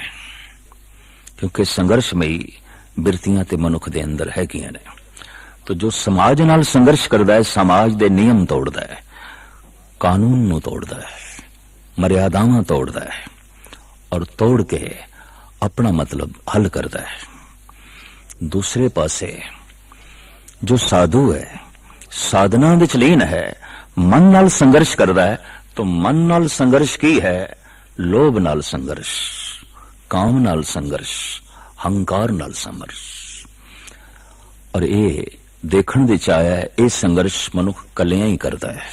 क्योंकि संघर्षमई बिरतियां ते मनुख दे अंदर हैगियां ने। तो जो समाज नाल संघर्ष करदा है, समाज दे नियम तोड़दा है, कानून नूं तोड़दा है, मर्यादावां तोड़दा है, और तोड़ के अपना मतलब हल करदा है। दूसरे पासे जो साधु है, साधना विच लीन है, मन नाल संघर्ष करदा है। तो मन नाल संघर्ष की है? लोभ नाल संघर्ष, काम नाल संघर्ष, हंकार नाल संघर्ष। और ये देखण दे आया है, ये संघर्ष मनुख कलियां ही करता है।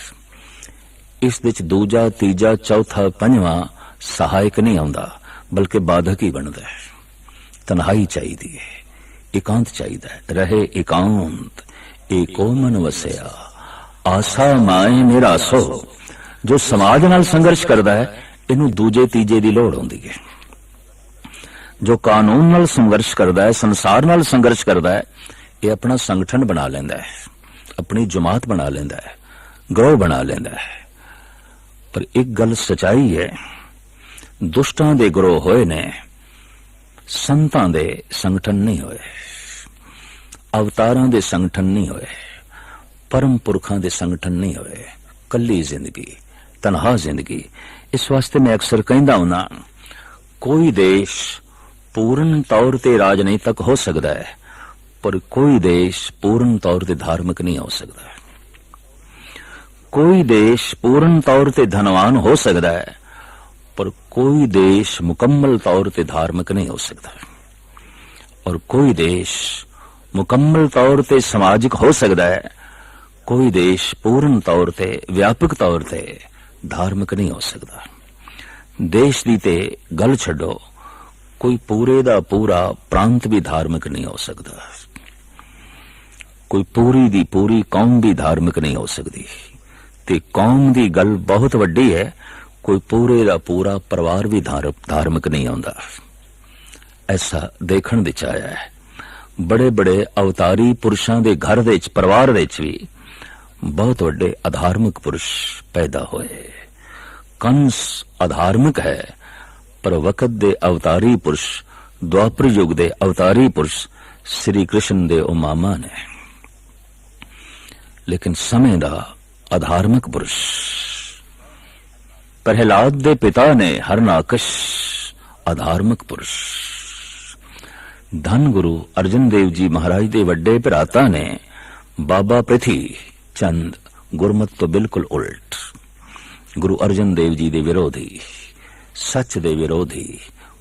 इस विच दूजा, तीजा, चौथा, पंजवां सहायक नहीं आउंदा, बल्कि बाधक ही बनता है। तन्हाई चाहिए, एकांत चाहिए, रहे एकांत, एको मन वसया, आसा माए निरासो। जो समाज नाल संघर्ष करता है, इनू दूजे तीजे की लोड़ आउंदी है। जो कानून नाल संघर्ष करता है, संसार नाल संघर्ष करता है, ये अपना संगठन बना लेंदा है, अपनी जमात बना लेंदा है, ग्रोह बना लेंदा है। पर एक गल सच्चाई है, दुष्टां दे ग्रोह होए ने, संतां दे संगठन नहीं होए, अवतारां दे संगठन नहीं होए, परम पुरखां दे संगठन नहीं होए। कल्ली जिंदगी, तनहा जिंदगी। इस वास्ते मैं अक्सर कहंदा हुंदा, कोई देश पूर्ण तौर ते राजनीतिक हो सकता है, पर कोई देश पूर्ण तौर ते धार्मिक नहीं हो सकता। कोई देश पूर्ण तौर ते धनवान हो सकता है, पर कोई देश मुकम्मल तौर ते धार्मिक नहीं हो सकता। और कोई देश मुकम्मल तौर ते सामाजिक हो सकता है, कोई देश पूर्ण तौर ते व्यापक तौर ते धार्मिक नहीं हो सकता। देश दी ते गल छड्डो, कोई पूरे दा पूरा प्रांत भी धार्मिक नहीं हो सकता, कोई पूरी दी पूरी कौम भी धार्मिक नहीं हो सकती। ते कौम दी गल बहुत वड्डी है, कोई पूरे दा पूरा परिवार भी धार्मिक नहीं होंदा। ऐसा देखण विच आया है। बड़े बड़े अवतारी पुरुषां दे घर दे परिवार दे भी बहुत वड्डे अधार्मिक पुरुष पैदा होए। कंस अधार्मिक है, पर वक़्त दे अवतारी पुरुष, द्वापर युग दे अवतारी पुरुष श्री कृष्ण दे ओ मामा ने। लेकिन समय दा अधार्मिक पुरुष प्रहलाद दे पिता ने हरनाकश अधार्मिक पुरुष। धन गुरु अर्जन देव जी महाराज दे वड्डे भराता ने बाबा पृथी चंद गुरमत तो बिल्कुल उल्ट। गुरु अर्जन देव जी दे विरोधी, सच दे विरोधी,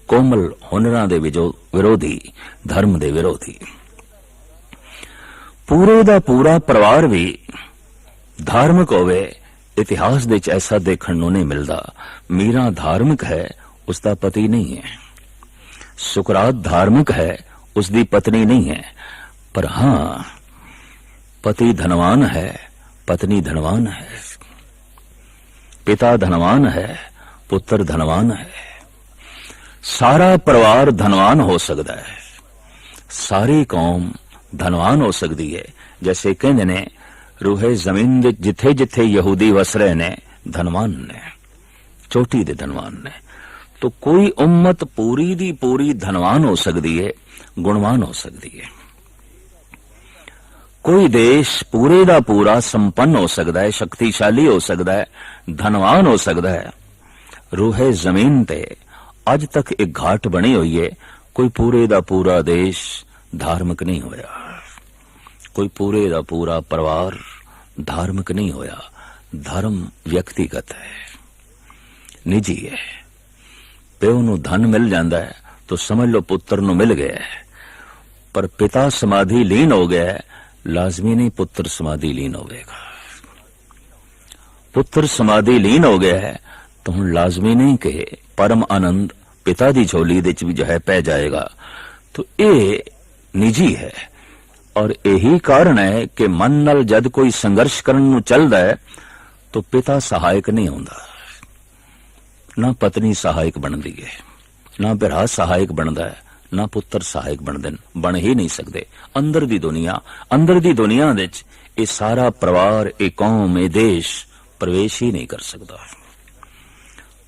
कोमल हुनरां दे विरोधी, धर्म दे विरोधी। पूरे दा पूरा परिवार भी धार्मिक होवे, इतिहास दे ऐसा देखण नूं नहीं मिलदा। मीरा धार्मिक है, उसका पति नहीं है। सुकरात धार्मिक है, उसकी पत्नी नहीं है। पर हां, पति धनवान है, पत्नी धनवान है। पिता धनवान है, पुत्र धनवान है। सारा परिवार धनवान हो सकता है, सारी कौम धनवान हो सकती है। जैसे कहंदे ने रूहे जमीन दे जिथे जिथे यहूदी वस रहे ने धनवान ने, चोटी दे धनवान ने। तो कोई उम्मत पूरी दी पूरी धनवान हो सकती है, गुणवान हो सकती है। कोई देश पूरे दा पूरा संपन्न हो सकता है, शक्तिशाली हो सकता है, धनवान हो सकता है। रूहे जमीन ते अज तक एक घाट बनी हुई है। कोई पूरे दा पूरा देश धार्मिक नहीं होया, कोई पूरे दा पूरा परिवार धार्मिक नहीं होया। धर्म व्यक्तिगत है, निजी है। प्यो नूं धन मिल जाता है तो समझ लो पुत्र नूं मिल गया है। पर पिता समाधि लीन हो गया है, लाजमी नहीं पुत्र समाधि लीन होगा। पुत्र समाधि लीन हो गया है तो हुण लाजमी नहीं कि परम आनंद पिता दी झोली दे भी जो है पै जाएगा। तो ये निजी है। और यही कारण है कि मन नाल जद कोई संघर्ष करन नूं चलदा है तो पिता सहायक नहीं होंदा, ना पत्नी सहायक बनदी है, ना भरा सहायक बनदा है, ना पुत्र सहायक बनदे, बन ही नहीं सकते। अंदर दी दुनिया दे ये सारा परिवार, ये कौम, ये देश प्रवेश ही नहीं कर सकता।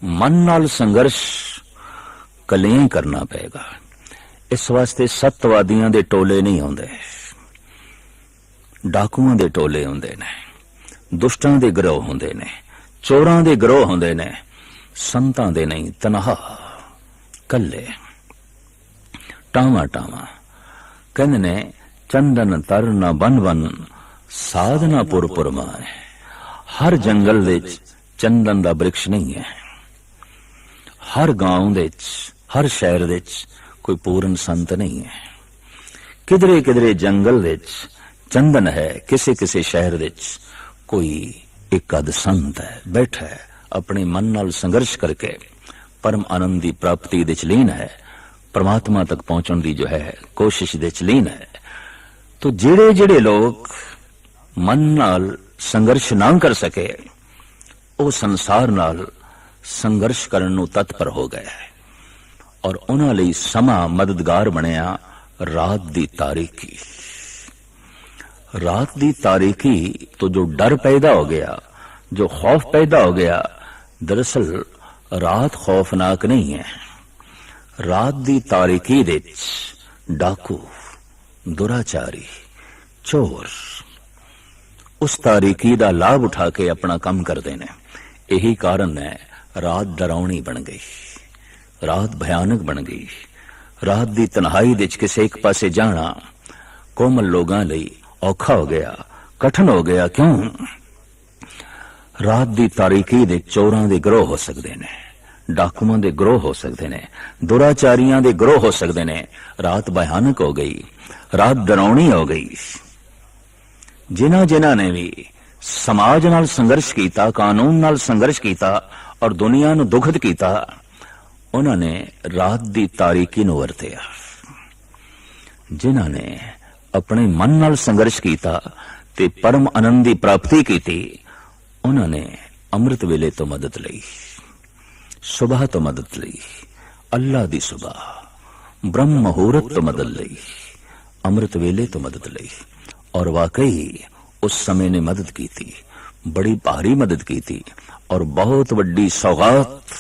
मन नाल संघर्ष कलियां करना पेगा। इस वास्ते सत्यवादियों दे टोले नहीं होंदे, डाकुआं दे टोले होंदे ने, दुष्टां दे गिरोह होंदे ने, चोरां दे गिरोह होंदे ने, संतां दे नहीं। तनहा कल्ले टावा टावा कहंदे ने चंदन तरना बन बन साधना पुर पुर माए। हर जंगल विच चंदन दा वृक्ष नहीं है। हर गांव दे हर शहर दे कोई पूर्ण संत नहीं है। किधरे किधरे जंगल विच चंदन है, किसी किसी शहर विच कोई एक अद संत है, बैठा है, अपने मन नाल संघर्ष करके परम आनंद की प्राप्ति दे लीन है, परमात्मा तक पहुंचने की जो है कोशिश दे लीन है। तो जेड़े जेड़े लोग मन नाल संघर्ष ना कर सके, वो संसार नाल संघर्ष करन नूं तत्पर हो गए और उन्हां लई समा मददगार बनिया रात दी तारीकी। रात दी तारीकी तो जो डर पैदा हो गया, जो खौफ पैदा हो गया, दरअसल रात खौफनाक नहीं है। रात दी तारीकी दे डाकू, दुराचारी, चोर उस तारीकी दा लाभ उठा के अपना काम करते हैं। यही कारण है रात डरावनी बन गई, रात भयानक बन गई। रात दी तन्हाई दे किसे एक पासे जाना कोमल लोगां लई औखा हो गया, कठिन हो गया। क्यों? रात दी तारीकी दे चोरां दे ग्रोह हो सकते ने, डाकुआं दे ग्रोह हो सकते ने, दुराचारियां दे ग्रोह हो सकते ने। रात भयानक हो गई, रात डरावनी हो गई। जिन्हां ने भी समाज नाल संघर्ष कीता, कानून नाल संघर्ष कीता और दुनिया नूं दुखद कीता, उन्हां ने रात दी तारीकी नूं वरतिया। जिन्हां ने अपने मन नाल संघर्ष कीता ते परम आनंद दी प्राप्ति कीती, उन्हां ने अमृत वेले तो मदद लई, सुबह तो मदद लई, अल्लाह दी सुबह, ब्रह्म मुहूर्त तो मदद लई, अमृत वेले तो मदद लई। और वाकई उस समय ने मदद की थी, बड़ी भारी मदद की थी और बहुत वड्डी सौगात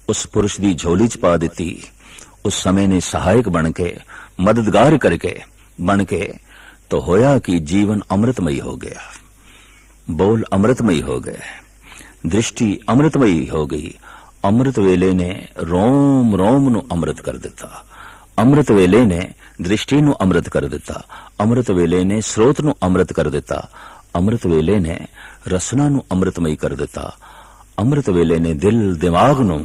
उस पुरुष दी झोली च पा दी। उस समय ने सहायक बन के, मददगार करके बन के तो होया कि जीवन अमृतमयी हो गया, बोल अमृतमयी हो गए, दृष्टि अमृतमयी हो गई। अमृत वेले ने रोम रोम नूं अमृत कर दिता, अमृत वेले ने दृष्टि नूं अमृत कर दिता, अमृत वेले ने स्रोत नूं अमृत कर दिता, अमृत वेले ने रसना नूं अमृतमयी कर दिता, अमृत वेले ने दिल दिमाग नूं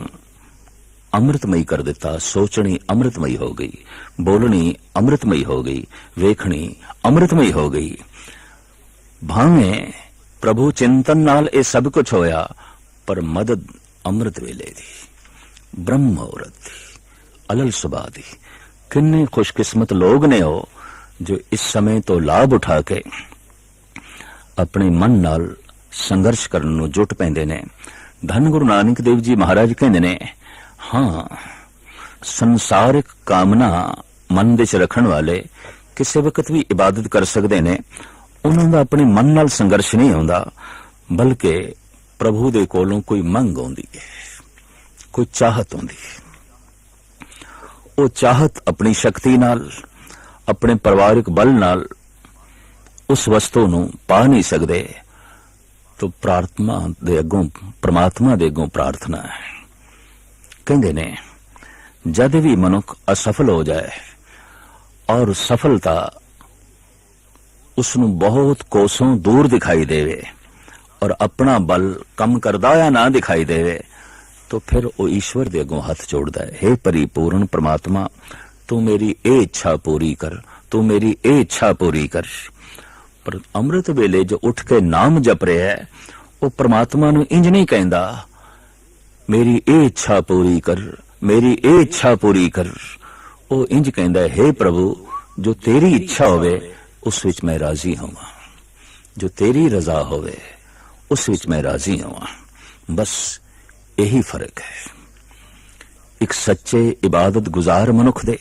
अमृतमयी कर दिता। सोचनी अमृतमयी हो गई, बोलनी अमृतमयी हो गई, वेखनी अमृतमयी हो गई। भावें प्रभु चिंतन नाल ये सब कुछ होया, पर मदद अमृत वेले दी, ब्रह्म मुहूर्त दी, अलल सुबह दी। किन्ने खुशकिस्मत लोग ने हो जो इस समय तो लाभ उठा के अपने मन नाल संघर्ष करन नूं जुट पैंदे ने। धन गुरु नानक देव जी महाराज कहंदे ने, हाँ, संसारिक कामना मन दे च रखण वाले किसी वक्त भी इबादत कर सकते ने। उन्हां दा अपने मन नाल संघर्ष नहीं होंदा, बल्कि प्रभु दे कोलों कोई मंग आउंदी है, कोई चाहत आउंदी है। वो चाहत अपनी शक्ति नाल, अपने परिवारिक बल नाल उस वस्तु नूं पा नहीं सकदे, तो प्रार्थना दे अगों, परमात्मा दे अगों प्रार्थना है। कहंदे ने, जद भी मनुख असफल हो जाए और सफलता उसनूं बहुत कोसों दूर दिखाई देवे और अपना बल कम करदा या ना दिखाई देवे, तो फिर वो ईश्वर दे अगों हथ जोड़दा है। हे परिपूर्ण परमात्मा, तू मेरी ए इच्छा पूरी कर, तू मेरी ए इच्छा पूरी कर। पर अमृत वेले जो उठ के नाम जप रहा है, वो परमात्मा नूं इंज नहीं कहंदा, मेरी ए इच्छा पूरी कर, मेरी ए इच्छा पूरी कर। वो इंज कहंदा है, हे प्रभु, जो तेरी इच्छा होवे उस विच मैं राजी होवां, जो तेरी रजा होवे उस विच मैं राजी होवां। बस यही फर्क है एक सच्चे इबादत गुजार मनुख दे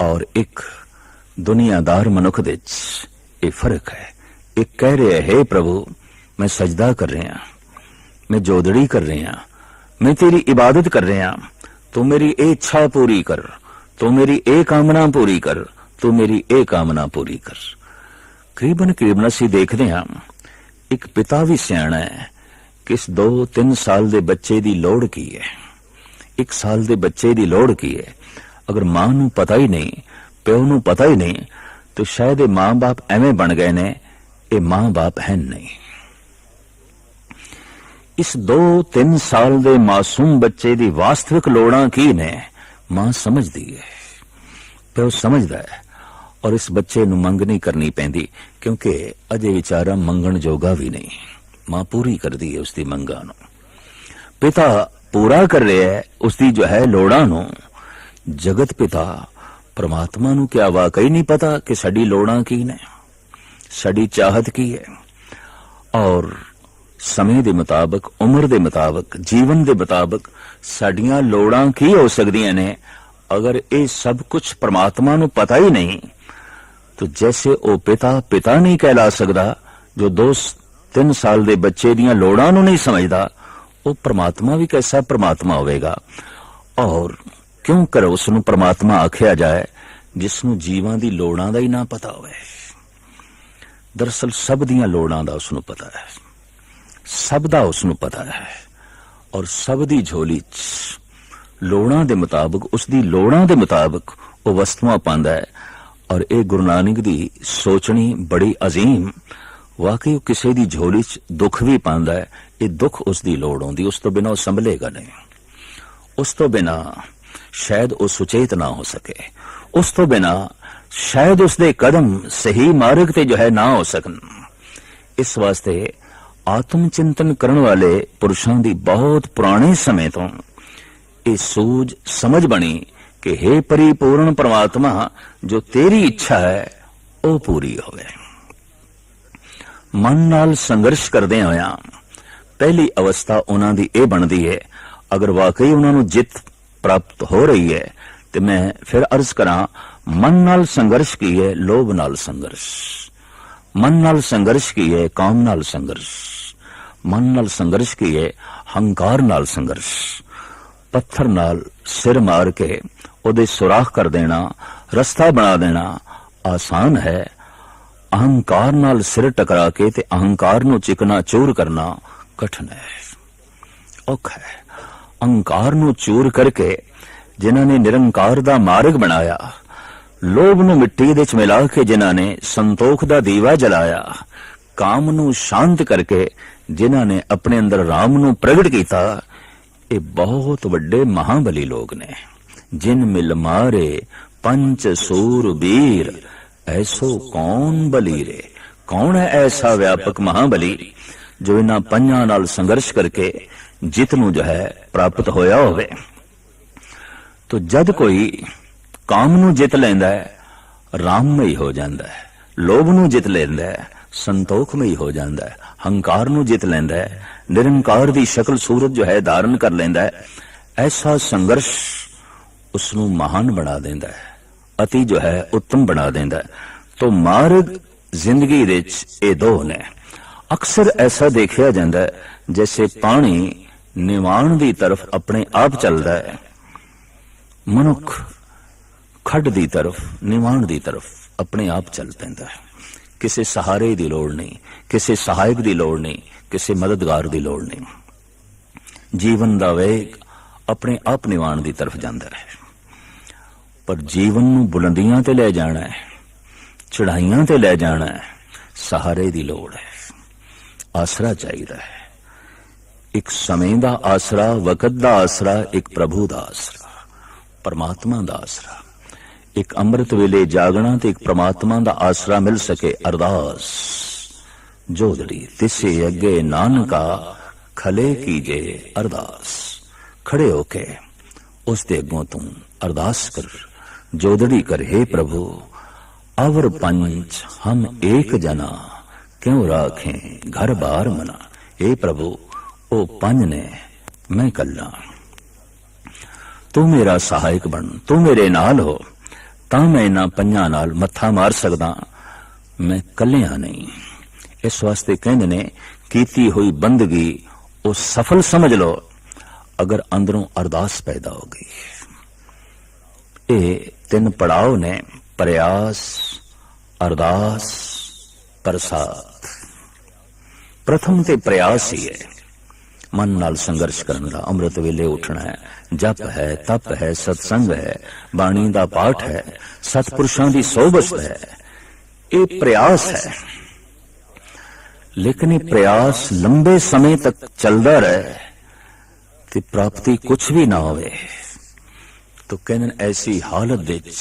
और एक दुनियादार मनुख दे। ये फर्क है। एक कह रहे हे प्रभु, मैं सजदा कर रहा, मैं जोदड़ी कर रहा, मैं तेरी इबादत कर रहा, तू मेरी ए इच्छा पूरी कर, तू मेरी ए कामना पूरी कर, तू मेरी ए कामना पूरी कर। करीबन असीं देखते हैं, एक पिता भी सियाणा है कि इस 2-3 साल दे बच्चे दी लोड़ की है, 1 साल दे बच्चे दी लोड़ की है। अगर मां नूं पता ही नहीं, प्यो नूं पता ही नहीं, तो शायद ये मां बाप एवें बन गए ने, ये मां बाप है नहीं। इस 2-3 साल दे मासूम बच्चे दी वास्तविक लोड़ां की ने मां समझदी है, प्यो समझदा है, और इस बच्चे नूं मंग नहीं करनी पैंदी, क्योंकि अजे विचारा मंगण जोगा भी नहीं। मां पूरी कर दी है उसकी मंगा नूं, पिता पूरा कर रहा है उसकी जो है लोड़ां नूं। जगत पिता परमात्मा नूं क्या वाकई नहीं पता कि साडी लोड़ां की ने, साडी चाहत की है। और ਸਮੇਂ ਦੇ ਮੁਤਾਬਕ, ਉਮਰ ਦੇ ਮੁਤਾਬਕ, ਜੀਵਨ ਦੇ ਮੁਤਾਬਕ ਸਾਡੀਆਂ ਲੋੜਾਂ ਕੀ ਹੋ ਸਕਦੀਆਂ ਨੇ। ਅਗਰ ਇਹ ਸਭ ਕੁਝ परमात्मा ਨੂੰ ਪਤਾ ਹੀ ਨਹੀਂ तो जैसे ਉਹ ਪਿਤਾ ਨਹੀਂ ਕਹਿਲਾ ਸਕਦਾ, ਜੋ 2-3 ਸਾਲ ਦੇ ਬੱਚੇ ਦੀਆਂ ਲੋੜਾਂ ਨੂੰ ਨਹੀਂ ਸਮਝਦਾ, ਉਹ परमात्मा ਵੀ कैसा परमात्मा ਹੋਵੇਗਾ। ਔਰ ਕਿਉਂ ਕਰ ਉਸ ਨੂੰ परमात्मा ਆਖਿਆ ਜਾਏ ਜਿਸ ਨੂੰ ਜੀਵਾਂ ਦੀ ਲੋੜਾਂ ਦਾ ਹੀ ਨਾ ਪਤਾ ਹੋਵੇ। ਦਰਅਸਲ ਸਭ ਦੀਆਂ ਲੋੜਾਂ ਦਾ ਉਸ ਨੂੰ ਪਤਾ ਹੈ, ਸਭ ਦਾ ਉਸ ਨੂੰ ਪਤਾ ਹੈ, ਔਰ ਸਭ ਦੀ ਝੋਲੀ 'ਚ ਲੋੜਾਂ ਦੇ ਮੁਤਾਬਕ, ਉਸ ਦੀ ਲੋੜਾਂ ਦੇ ਮੁਤਾਬਕ ਉਹ ਵਸਤੂਆਂ ਪਾਉਂਦਾ ਹੈ। ਔਰ ਇਹ ਗੁਰੂ ਨਾਨਕ ਦੀ ਸੋਚਣੀ ਬੜੀ ਅਜ਼ੀਮ। ਵਾਕਈ ਕਿਸੇ ਦੀ ਝੋਲੀ 'ਚ ਦੁੱਖ ਵੀ ਪਾਉਂਦਾ ਹੈ। ਇਹ ਦੁੱਖ ਉਸ ਦੀ ਲੋੜ ਹੁੰਦੀ, ਉਸ ਤੋਂ ਬਿਨਾਂ ਉਹ ਸੰਭਲੇਗਾ ਨਹੀਂ। ਉਸ ਤੋਂ ਬਿਨਾਂ ਸ਼ਾਇਦ ਉਹ ਸੁਚੇਤ ਨਾ ਹੋ ਸਕੇ, ਉਸ ਤੋਂ ਬਿਨਾਂ ਸ਼ਾਇਦ ਉਸ ਦੇ ਕਦਮ ਸਹੀ ਮਾਰਗ ਤੇ ਜੋ ਹੈ ਨਾ ਹੋ ਸਕਣ। ਇਸ ਵਾਸਤੇ ਆਤਮ ਚਿੰਤਨ ਕਰਨ ਵਾਲੇ ਪੁਰਸ਼ਾਂ ਦੀ ਬਹੁਤ ਪੁਰਾਣੇ ਸਮੇਂ ਤੋਂ ਇਹ ਸੂਝ ਸਮਝ ਬਣੀ ਕਿ हे परिपूर्ण परमात्मा, जो तेरी इच्छा है ਉਹ ਪੂਰੀ ਹੋਵੇ। ਮਨ ਨਾਲ ਸੰਘਰਸ਼ ਕਰਦੇ ਹੋਇਆ ਪਹਿਲੀ ਅਵਸਥਾ ਉਹਨਾਂ ਦੀ ਇਹ ਬਣਦੀ ਹੈ, ਅਗਰ ਵਾਕਈ ਉਹਨਾਂ ਨੂੰ ਜਿੱਤ ਪ੍ਰਾਪਤ ਹੋ ਰਹੀ ਹੈ ਤੇ ਮੈਂ ਫਿਰ ਅਰਜ਼ ਕਰਾਂ, ਮਨ ਨਾਲ ਸੰਘਰਸ਼ ਕੀ ਹੈ? ਲੋਭ ਨਾਲ ਸੰਘਰਸ਼। ਮਨ ਨਾਲ ਸੰਘਰਸ਼ ਕੀ ਹੈ? ਕਾਮ ਨਾਲ ਸੰਘਰਸ਼। ਮਨ ਨਾਲ ਸੰਘਰਸ਼ ਕੀ ਹੈ? ਹੰਕਾਰ ਨਾਲ ਸੰਘਰਸ਼। ਪੱਥਰ ਨਾਲ ਸਿਰ ਮਾਰ ਕੇ ਉਹਦੇ ਸੁਰਾਖ ਕਰ ਦੇਣਾ, ਰਸਤਾ ਬਣਾ ਦੇਣਾ ਆਸਾਨ ਹੈ। ਅਹੰਕਾਰ ਨਾਲ ਸਿਰ ਟਕਰਾ ਕੇ ਤੇ ਅਹੰਕਾਰ ਨੂੰ ਚਿਕਨਾ ਚੂਰ ਕਰਨਾ ਕਠਿਨ ਹੈ, ਔਖਾ ਹੈ। ਅਹੰਕਾਰ ਨੂੰ ਚੂਰ ਕਰਕੇ ਜਿਨ੍ਹਾਂ ਨੇ ਨਿਰੰਕਾਰ ਦਾ ਮਾਰਗ ਬਣਾਇਆ, ਲੋਭ ਨੂੰ ਮਿੱਟੀ ਦੇ ਚ ਮਿਲਾ ਕੇ ਜਿਨ੍ਹਾਂ ਨੇ ਸੰਤੋਖ ਦਾ ਦੀਵਾ ਜਲਾਇਆ, ਕਾਮ ਨੂੰ ਸ਼ਾਂਤ ਕਰਕੇ ਜਿਨ੍ਹਾਂ ਨੇ ਆਪਣੇ ਅੰਦਰ ਰਾਮ ਨੂੰ ਪ੍ਰਗਟ ਕੀਤਾ, ਇਹ ਬਹੁਤ ਵੱਡੇ ਮਹਾਬਲੀ ਲੋਕ ਨੇ। ਜਿਨ ਮਿਲ ਮਾਰੇ ਪੰਚ ਸੂਰਬੀਰ, ਐਸੋ ਕੌਣ ਬਲੀ ਰੇ। ਕੌਣ ਹੈ ਐਸਾ ਵਿਆਪਕ ਮਹਾਬਲੀ ਜੋ ਇਹਨਾਂ ਪੰਜਾਂ ਨਾਲ ਸੰਘਰਸ਼ ਕਰਕੇ ਜਿੱਤ ਨੂੰ ਜੋ ਹੈ ਪ੍ਰਾਪਤ ਹੋਇਆ ਹੋਵੇ। ਤੋ ਜਦ ਕੋਈ ਕਾਮ ਨੂੰ ਜਿੱਤ ਲੈਂਦਾ ਹੈ, ਰਾਮਮਈ ਹੋ ਜਾਂਦਾ ਹੈ। ਲੋਭ ਨੂੰ ਜਿੱਤ ਲੈਂਦਾ ਹੈ, ਸੰਤੋਖਮਈ ਹੋ ਜਾਂਦਾ ਹੈ। ਹੰਕਾਰ ਨੂੰ ਜਿੱਤ ਲੈਂਦਾ ਹੈ, ਨਿਰੰਕਾਰ ਦੀ ਸ਼ਕਲ ਸੂਰਤ ਜੋ ਹੈ ਧਾਰਨ ਕਰ ਲੈਂਦਾ ਹੈ। ਐਸਾ ਸੰਘਰਸ਼ ਉਸ ਨੂੰ ਮਹਾਨ ਬਣਾ ਦਿੰਦਾ ਹੈ, ਅਤੀ ਜੋ ਹੈ ਉੱਤਮ ਬਣਾ ਦਿੰਦਾ ਹੈ। ਤੋ ਮਾਰਗ ਜ਼ਿੰਦਗੀ ਵਿੱਚ ਇਹ ਦੋ ਨੇ। ਅਕਸਰ ਐਸਾ ਦੇਖਿਆ ਜਾਂਦਾ ਹੈ ਜੈਸੇ ਪਾਣੀ ਨਿਵਾਣ ਦੀ ਤਰਫ ਆਪਣੇ ਆਪ ਚੱਲਦਾ ਹੈ, ਮਨੁੱਖ ਖੱਡ ਦੀ ਤਰਫ, ਨਿਵਾਣ ਦੀ ਤਰਫ ਆਪਣੇ ਆਪ ਚੱਲ ਪੈਂਦਾ ਹੈ। ਕਿਸੇ ਸਹਾਰੇ ਦੀ ਲੋੜ ਨਹੀਂ, ਕਿਸੇ ਸਹਾਇਕ ਦੀ ਲੋੜ ਨਹੀਂ, ਕਿਸੇ ਮਦਦਗਾਰ ਦੀ ਲੋੜ ਨਹੀਂ। ਜੀਵਨ ਦਾ ਵੇਗ ਆਪਣੇ ਆਪ ਨਿਵਾਣ ਦੀ ਤਰਫ ਜਾਂਦਾ ਹੈ। ਪਰ ਜੀਵਨ ਨੂੰ ਬੁਲੰਦੀਆਂ ਤੇ ਲੈ ਜਾਣਾ ਹੈ, ਚੜਾਈਆਂ ਤੇ ਲੈ ਜਾਣਾ ਹੈ, ਸਹਾਰੇ ਦੀ ਲੋੜ ਹੈ, ਆਸਰਾ ਚਾਹੀਦਾ ਹੈ। ਇੱਕ ਸਮੇਂ ਦਾ ਆਸਰਾ, ਵਕਤ ਦਾ ਆਸਰਾ, ਇੱਕ ਪ੍ਰਭੂ ਦਾ ਆਸਰਾ, ਪਰਮਾਤਮਾ ਦਾ ਆਸਰਾ। ਇੱਕ ਅੰਮ੍ਰਿਤ ਵੇਲੇ ਜਾਗਣਾ ਤੇ ਇੱਕ ਪ੍ਰਮਾਤਮਾ ਦਾ ਆਸਰਾ ਮਿਲ ਸਕੇ। ਅਰਦਾਸ ਜੋਦੜੀ ਤਿਸੇ ਅੱਗੇ ਨਾਨਕਾ ਖਲੇ ਕੀਜੇ ਅਰਦਾਸ। ਖੜੇ ਹੋ ਕੇ ਉਸ ਦੇ ਅੱਗੋਂ ਤੂੰ ਅਰਦਾਸ ਕਰ, ਜੋਦੜੀ ਕਰ, हे प्रभु अवर पंच हम एक जना क्यों राखें घर बार मना। हे प्रभु ओ पंज ने मैं कल्ला, तू मेरा सहायक बन, तू मेरे नाल हो ਤਾਂ ਮੈਂ ਇਹਨਾਂ ਪੰਜਾਂ ਨਾਲ ਮੱਥਾ ਮਾਰ ਸਕਦਾ, ਮੈਂ ਕੱਲਿਆਂ ਨਹੀਂ। ਇਸ ਵਾਸਤੇ ਕਹਿੰਦੇ ਨੇ ਕੀਤੀ ਹੋਈ ਬੰਦਗੀ ਉਹ ਸਫਲ ਸਮਝ ਲਓ ਅਗਰ ਅੰਦਰੋਂ ਅਰਦਾਸ ਪੈਦਾ ਹੋ ਗਈ। ਇਹ ਤਿੰਨ ਪੜਾਅ ਨੇ, ਪ੍ਰਯਾਸ, ਅਰਦਾਸ, ਪ੍ਰਸਾਦ। ਪ੍ਰਥਮ ਤੇ ਪ੍ਰਯਾਸ ਹੀ ਹੈ, ਮਨ ਨਾਲ ਸੰਘਰਸ਼ ਕਰਨ ਦਾ। ਅੰਮ੍ਰਿਤ ਵੇਲੇ ਉੱਠਣਾ ਹੈ, ਜਪ ਹੈ, ਤਪ ਹੈ, ਸਤਸੰਗ ਹੈ, ਬਾਣੀ ਦਾ ਪਾਠ ਹੈ, ਸਤਪੁਰਸ਼ਾਂ ਦੀ ਸੋਭਤ ਹੈ। ਇਹ ਪ੍ਰਯਾਸ ਹੈ। ਲੇਕਿਨ ਇਹ ਪ੍ਰਯਾਸ ਲੰਬੇ ਸਮੇਂ ਤੱਕ ਚੱਲਦਾ ਰਹੇ ਤੇ ਪ੍ਰਾਪਤੀ ਕੁਛ ਵੀ ਨਾ ਹੋਵੇ ਤਾਂ ਕਹਿੰਦੇ ਐਸੀ ਹਾਲਤ ਵਿੱਚ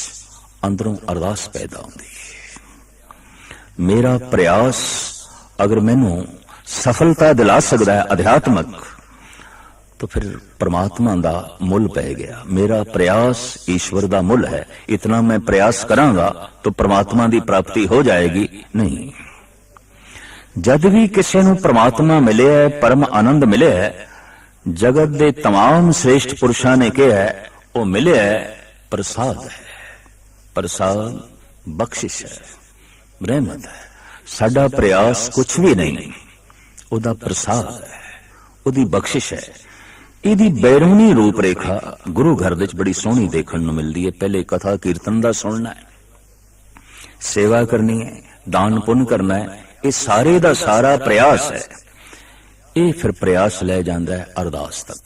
ਅੰਦਰੋਂ ਅਰਦਾਸ ਪੈਦਾ ਹੁੰਦੀ ਹੈ। ਮੇਰਾ ਪ੍ਰਯਾਸ ਅਗਰ ਮੈਨੂੰ ਸਫਲਤਾ ਦਿਲਾ ਸਕਦਾ ਹੈ ਅਧਿਆਤਮਕ, तो फिर परमात्मा का मुल पै गया। मेरा प्रयास ईश्वर का मुल है, इतना मैं प्रयास करांगा तो परमात्मा की प्राप्ति हो जाएगी नहीं। जद भी किसी नूं परमात्मा मिले है, परम आनंद मिले है, जगत दे तमाम श्रेष्ठ पुरुषां ने कहा है वो मिले है प्रसाद है। प्रसाद बख्शिश है, रहमत है। साडा प्रयास कुछ भी नहीं, उहदा प्रसाद है, उहदी बख्शिश है। इहदी बैरूनी रूप रेखा गुरु घर विच बड़ी सोहनी देखण नूं मिलदी है। पहले कथा कीर्तन दा सुनना है, सेवा करनी है, दान पुण्य करना है, ये सारे दा सारा प्रयास है। ये फिर प्रयास ले जाता है अरदास तक,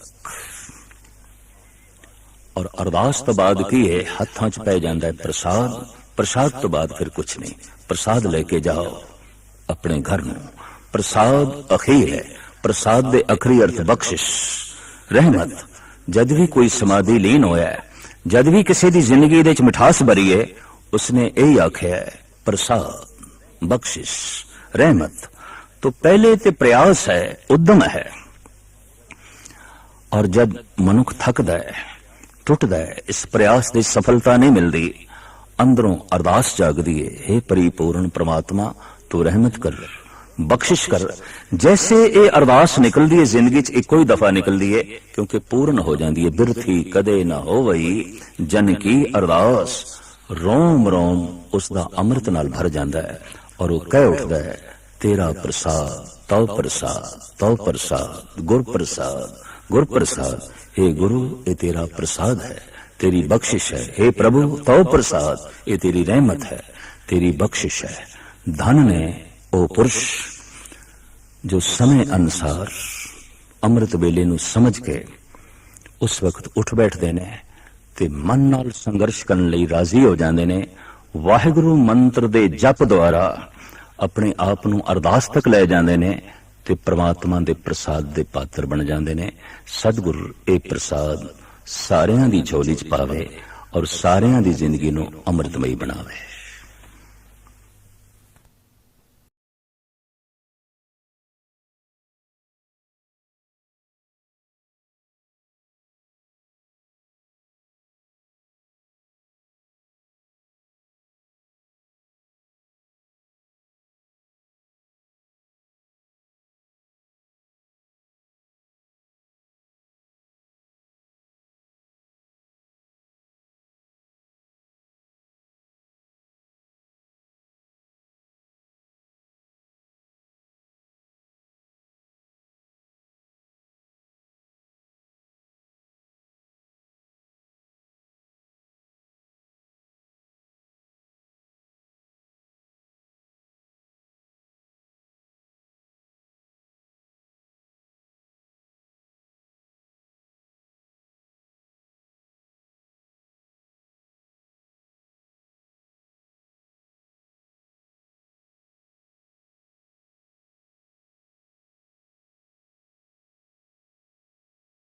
और अरदास तो बाद की है हत्थां च पै जाता है प्रसाद। प्रसाद तो बाद फिर कुछ नहीं, प्रसाद लेके जाओ अपने घर नूं। प्रसाद अखीर है, प्रसाद दे अखरी अर्थ बख्शिश, रहमत। जद भी कोई समाधि लीन होया है, जद भी किसी दी जिंदगी दे च मिठास भरी है, उसने यही आख्या है प्रसाद, बख्शिश, रहमत। तो पहले ते प्रयास है, उद्यम है। और जब मनुख थकदा है, टुटदा है, इस प्रयास की सफलता नहीं मिलती, अंदरों अरदास जागदी है, हे परिपूर्ण परमात्मा तू रहमत कर, बख्शिश कर। जैसे ये अरदास निकलती है जिंदगी च इको ही दफा निकलती है, क्योंकि पूर्ण हो जाती है। बिरथी कदे ना हो वही जन की अरदास, रोम रोम उसका अमृत नाल भर जाता है। और वो कह उठता है तेरा प्रसाद तौ प्रसाद, तौ प्रसाद, गुर प्रसाद, गुर प्रसाद। हे गुरु ये तेरा प्रसाद है, तेरी बख्शिश है। हे प्रभु तौ प्रसाद, ये तेरी रहमत है, तेरी बख्शिश है। धन ने ओ पुरुष जो समय अनुसार अमृत वेले नूं समझ के उस वक्त उठ बैठते ने ते मन नाल संघर्ष करने लई राजी हो जाते ने। वाहिगुरु मंत्र दे जप द्वारा अपने आप नूं अरदास तक ले जाते ने ते परमात्मा दे प्रसाद दे पात्र बन जाते ने। सतगुरु ये प्रसाद सारियां दी झोली च पावे और सारियां दी जिंदगी नूं अमृतमई बनावे।